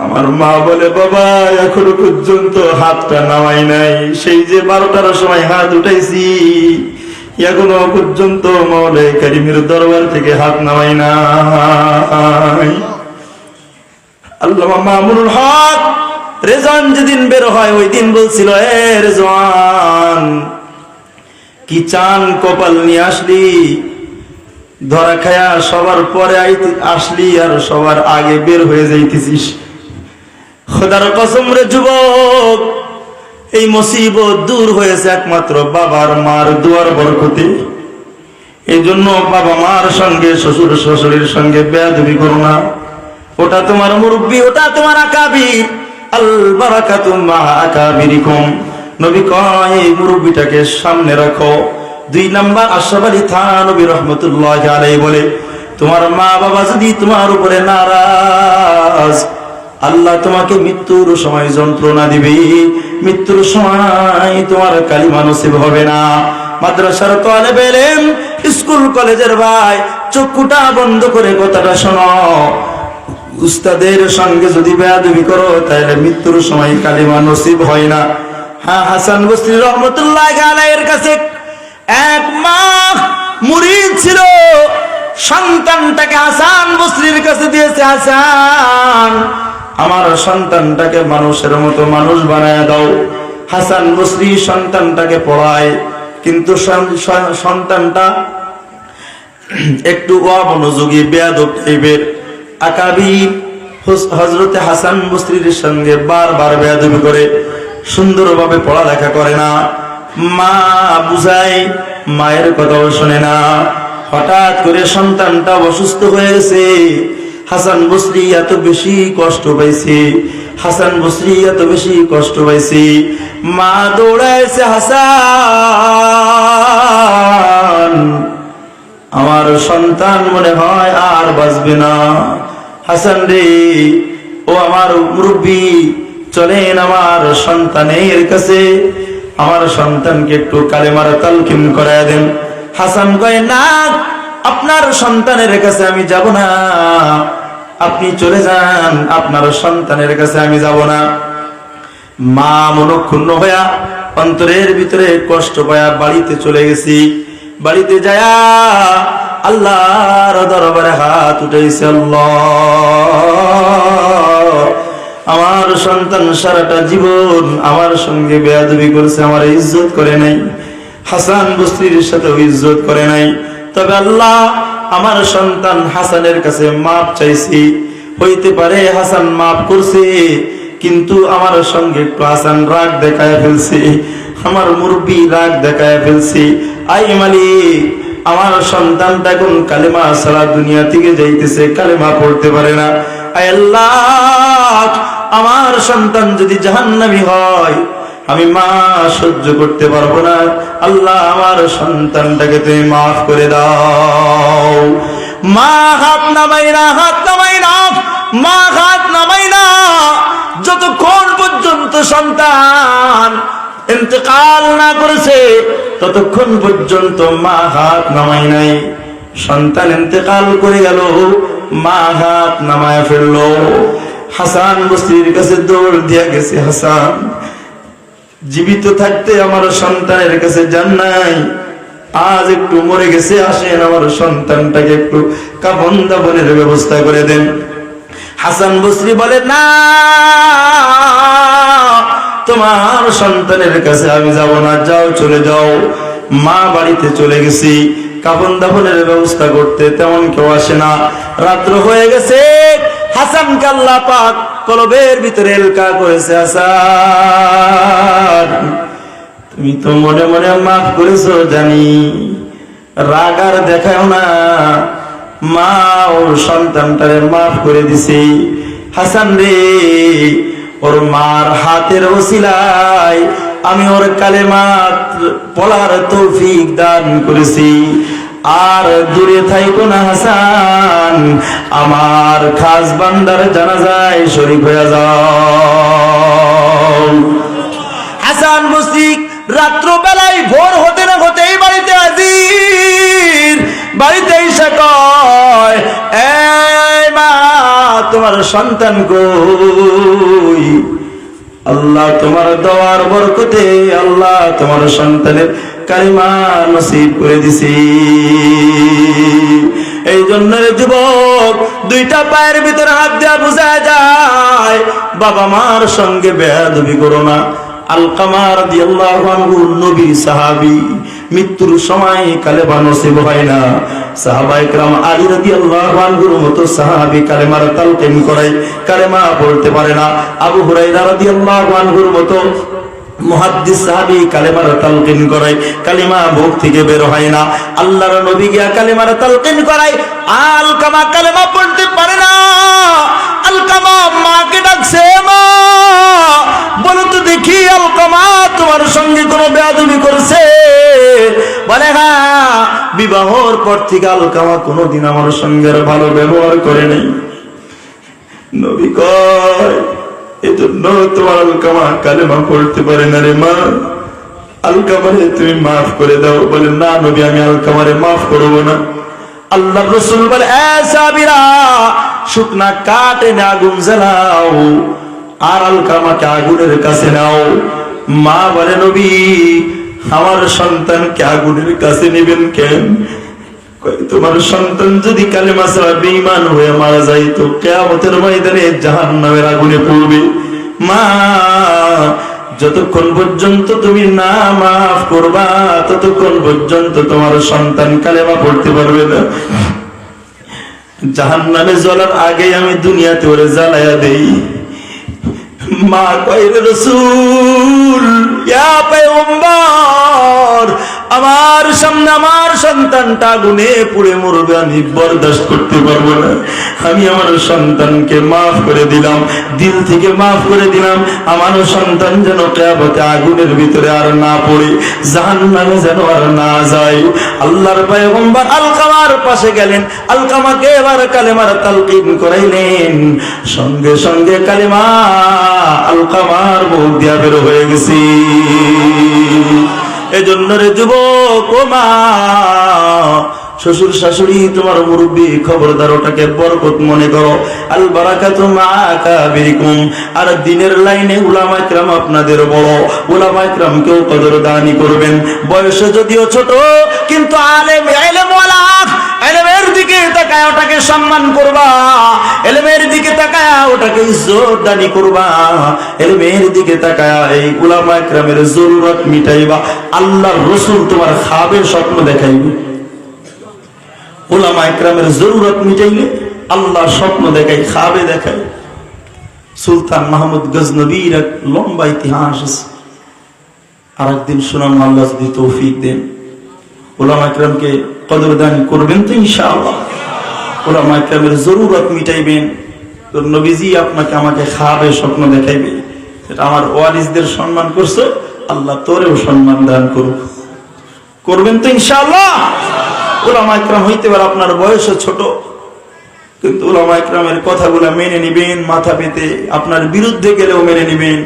আমার মা বলে বাবা এখনো পর্যন্ত হাতটা নামাই নাই, সেই যে 12টার সময় হাত উঠাইছি এখনো পর্যন্ত মওলাই কারিমের দরবার থেকে হাত নামাই নাই। আল্লামা মামুনুল হক রেজওয়ান যেদিন বের হয় ওই দিন বলছিল, এ রেজওয়ান কি চান কপাল নিয়ে আসলি, ধরা খায়া সবার পরে আসলি আর সবার আগে বের হয়ে যাইতেছিস। খোদার কসম রে যুবক, এই মুসিবত দূর হয়েছে একমাত্র বাবার মার দুয়ার বরকতে। এই জন্য বাবা মার সঙ্গে শ্বশুর শাশুড়ির সঙ্গে বেয়াদবি করো না। ওটা তোমার মুরব্বি, ওটা তোমার আকাবির। আল বারাকাতু মা আকাবিরিকুম। নবী কয় এই মুরব্বিটাকে সামনে রাখো। 2 নাম্বার আশরাফ আলী থানভী রাহমাতুল্লাহি আলাইহি বলে, তোমার মা বাবা যদি তোমার উপরে নারাজ, আল্লাহ তোমাকে মৃত্যুর সময় যন্ত্রণা দিবে, মৃত্যুর সময় তোমার কালিমা নসিব হবে না। মাদ্রাসার তালেব ইলম, স্কুল কলেজের ভাই, চক্ষুটা বন্ধ করে কথাটা শোনো। উস্তাদের সঙ্গে যদি বেয়াদবি করো তাহলে মৃত্যুর সময় কালিমা নসিব হয় না। হ্যাঁ, হাসান বসরি রহমতুল্লাহি আলাইহির কাছে এক মা মুরিদ ছিল, সন্তানটাকে হাসান বসরির কাছে দিয়েছে, হাসান আমার সন্তানটাকে মানুষের মতো মানুষ বানায় দাও। হাসান বসরি সন্তানটাকে পড়ায়, কিন্তু সন্তানটা একটু অমনোযোগী বেয়াদব টাইপের। আকাবির হযরতে হাসান বসরির সঙ্গে বারবার বেয়াদবি করে, সুন্দরভাবে পড়ালেখা করে না। মা বুঝায়, মায়ের কথাও শোনে না। হঠাৎ করে সন্তানটা অসুস্থ হয়ে গেছে। হাসান বসরি এত বেশি কষ্ট পাইছে, হাসান বসরি এত বেশি কষ্ট পাইছে। মা দৌড়াইছে, হাসান আমার সন্তান মনে হয় আর বাঁচবে না। হাসান রে, ও আমার মুরব্বী, চলেন আমার সন্তানের কাছে, আমার সন্তানকে একটু কালেমার তালকিন করায় দেন। হাসান কয় না, আপনার সন্তানের কাছে আমি যাব না, আপনি চলে যান, আপনার সন্তানের কাছে আমি যাব না। মা মনক্ষুণ্ণ হইয়া অন্তরের ভিতরে কষ্ট পায়া বাড়িতে চলে গেছি। বাড়িতে যায়া আল্লাহর দরবারে হাত উঠাইছে, আল্লাহ আমার সন্তান সারাটা জীবন আমার সঙ্গে বেয়াদবি করেছে, আমার ইজ্জত করে নাই, হাসান বসরির সাথে ইজ্জত করে নাই। তবে আল্লাহ আমার সন্তান হাসানের কাছে মাপ চাইছি, হইতে পারে হাসান মাপ করছে, কিন্তু আমার সঙ্গে একটু হাসান রাগ দেখায় ফেলছে, আমার মুরব্বী রাগ দেখায় ফেলছে। আই মালিক, আমার সন্তানটা এখন কালেমা ছাড়া দুনিয়া থেকে যাইতেছে, কালেমা পড়তে পারে না। আয় আল্লাহ, আমার সন্তান যদি জাহান্নামী হয় আমি মা সহ্য করতে পারবো না। আল্লাহ আমার সন্তানটাকে তুমি মাফ করে দাও। মা হাত নামাই না, হাত নামাই না, মা হাত নামাই না যতক্ষণ পর্যন্ত সন্তান ইন্তেকাল না করেছে, ততক্ষণ পর্যন্ত মা হাত নামাই নাই। সন্তান ইন্তেকাল করে গেল, মা হাত নামায় ফেললো। হাসান বসরির কাছে দৌড় দিয়া গেছে, হাসান জীবিত থাকতে আমার সন্তানের কাছে যান নাই, আজ একটু মরে গেছে, আসেন আমার সন্তানটাকে একটু কাফন দাফনের ব্যবস্থা করে দেন। হাসান বসরি বলে, না, তোমার সন্তানের কাছে আমি যাব না, যাও চলে যাও। মা বাড়িতে চলে গেছি, কাফন দাফনের ব্যবস্থা করতে তেমন কেউ আসে না। রাত্র হয়ে গেছে, হাসানকে আল্লাহ পাক কলবের ভিতরে এলকা করেছে। হাসান, তুমি তো মনে মনে মাফ করেছো জানি, রাগ আর দেখাও না, মা ওর সন্তানটারে মাফ করে দিছে। হাসান রে, ওর মার হাতের ওসিলায় আমি ওর কালেমা পড়ার তৌফিক দান করেছি। আর দূরে থাইকো না হাসান, আমার খাস বান্দার জানাজায় শরীক হয়ে যাও। হাসান বসরি রাত্র বেলায় ভোর হতে না হতেই বাড়িতে হাজির। বাড়িতে এসে কয়, এই মা, তোমার সন্তান কই? আল্লাহ তোমার দোয়ার বরকতে আল্লাহ তোমার সন্তানের কালিমা নসিব করে দিছি। এই জন্য যুবক, দুইটা পায়ের ভিতরে হাত দেওয়া বোঝা যায়, বাবা মার সঙ্গে বেয়াদবি করো না। আলকামা রাদিয়াল্লাহু আনহু নবী সাহাবী, মৃত্যুর সময় কালেমা নসিব হয় না। সাহাবায়ে কেরাম আলী রাদিয়াল্লাহু আনহুর মতো সাহাবী কালেমার তালকিন করায়, কালেমা বলতে পারে না। আবু হুরায়রা রাদিয়াল্লাহু আনহুর মতো মুহাদ্দিস সাহাবী কালেমার তালকিন করায়, কালিমা মুখ থেকে বের হয় না। আল্লাহর নবী গিয়া কালেমার তালকিন করায়, আলকামা কালেমা পড়তে পারে না। আলকামা মাকে ডাকছে, মা বলো তো দেখি, আলকামা তোমার সঙ্গে কোনো বেয়াদবি করেছে? বলে, হ্যাঁ, বিবাহর পর থেকে আলকামা কোনোদিন আমার সঙ্গে ভালো ব্যবহার করে নাই। নবী কয়, এজন্য তোমার আলকামা কালেমা পড়তে পারে না রে মা, আলকামারে তুমি মাফ করে দাও। বলে, না নবী, আমি আলকামারে মাফ করবো না। আল্লাহ রাসূল বলে, এ সাহাবীরা, শুকনা কাঠ এনে আগুন জ্বালাও আর আলকামাকে আগুনের কাছে নাও। মা বলে, নবী, আমার সন্তানকে আগুনের কাছে নেবেন কেন? তোমার সন্তান যদি কালেমা ছাড়া বেঈমান হয়ে মারা যায় তো কিয়ামতের ময়দানে জাহান্নামের আগুনে পড়বে। মা, যতক্ষণ পর্যন্ত তুমি না মাফ করবা ততক্ষণ পর্যন্ত তোমার সন্তান কালেমা পড়তে পারবে না। জাহান্নামে জ্বলার আগে আমি দুনিয়াতে ওরে জ্বালায়া দেই। মা কয়, রাসূল, ইয়া পয়গম্বর, আমার সামনে আমার সন্তানটা আগুনে পুড়ে মরবে, আমি বরদাস্ত করতে পারবো না। আমি আমার সন্তানকে মাফ করে দিলাম, দিল থেকে মাফ করে দিলাম। আমার সন্তান যেন কিয়ামতে আগুনের ভিতরে আর না পড়ে, জাহান্নামে যেন আর না যায়। আল্লাহর পয়গম্বর আলকামার পাশে গেলেন, আলকামাকে এবার কালেমার তালকিন করাইলেন। সঙ্গে সঙ্গে কালেমা আলকামার মুখ দিয়া বের হয়ে গেছি। এজন্য রে যুবক, ও মা, শ্বশুর শাশুড়ি তোমার মুরব্বী, খবরদার ওটাকে বরকত মনে করো। আল বারাকাতু মা কাবিরিকুম। আর দিনের লাইনে উলামা ইকরাম আপনাদের বড়, উলামা ইকরামকেও কদরদানি করবেন। বয়সে যদিও ছোট, কিন্তু আলেম, ইলম ওয়ালা, ইলমের দিকে তাকায় ওটাকে সম্মান করবা, ইলমের দিকে তাকায় ওটাকে ইজ্জত দানি করবা, ইলমের দিকে তাকায় এই উলামা ইকরামের জরুরত মিটাইবা। আল্লাহর রাসূল তোমার খাবের স্বপ্ন দেখাইবে। উলামা ইকরামের জরুরত মিটাইলে আল্লাহ স্বপ্ন দেখায়, খাবে দেখায়। সুলতান মাহমুদ গজনবীর এক লম্বা ইতিহাস আছে। আর একদিন শোনাম, আল্লাহ যদি তৌফিক দেন। উলামা ইকরামকে কদরদান করবেন তো ইনশাআল্লাহ। উলামা ইকরামের জরুরত মিটাইবেন, তো নবীজি আপনাকে আমাকে খাবে স্বপ্ন দেখাইবে। এটা আমার ওয়ারিসদের সম্মান করছে, আল্লাহ তোরেও সম্মান দান করুক। করবেন তো ইনশাআল্লাহ। উলামা ইকরাম হইতে পারে আপনার বয়স ছোট, কিন্তু উলামা ইকরামের কথাগুলো মেনে নিবেন, মাথা পেতে আপনার বিরুদ্ধে গেলেও মেনে নিবেন।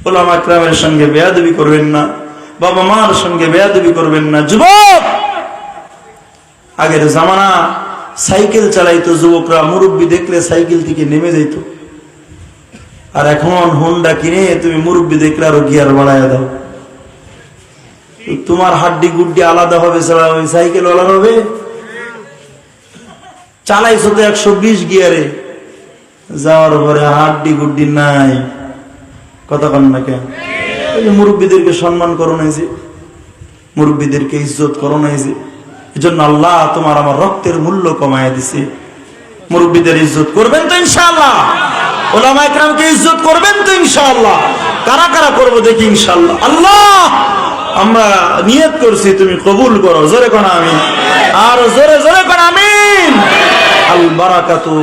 উলামা ইকরামের সঙ্গে বেয়াদবি করবেন না, বাবা মার সঙ্গে বেয়াদবি করবেন না। যুবক, আগের জামানা সাইকেল চালাইতো যুবকরা, মুরব্বী দেখলে সাইকেল থেকে নেমে যাইত। আর এখন হোন্ডা কিনে তুমি মুরব্বী দেখলে আরো গিয়ার বাড়ায় দাও। তোমার হাড্ডি গুড্ডি আলাদা হবে, ছাড়া ওই সাইকেল ওলার হবে? চালাইছো তো 120 গিয়ারে, যাওয়ার পরে হাড্ডি গুড্ডি নাই। কথা কন না কেন? মুরব্বীদেরকে সম্মান করো নাই যে, মুরব্বীদেরকে ইজ্জত করো নাই যে, এজন্য আল্লাহ তোমার আমার রক্তের মূল্য কমায় দিছে। মুরব্বীদের ইজ্জত করবেন তো ইনশাআল্লাহ? উলামা ইকরামকে ইজ্জত করবেন তো ইনশাআল্লাহ? কারা কারা করবো দেখি ইনশাআল্লাহ। আল্লাহ, আমরা নিয়ত করছি, তুমি কবুল করো। জোরে কোন আমিন, আর জোরে জোরে কোন আমিন। আল বারাকাতু।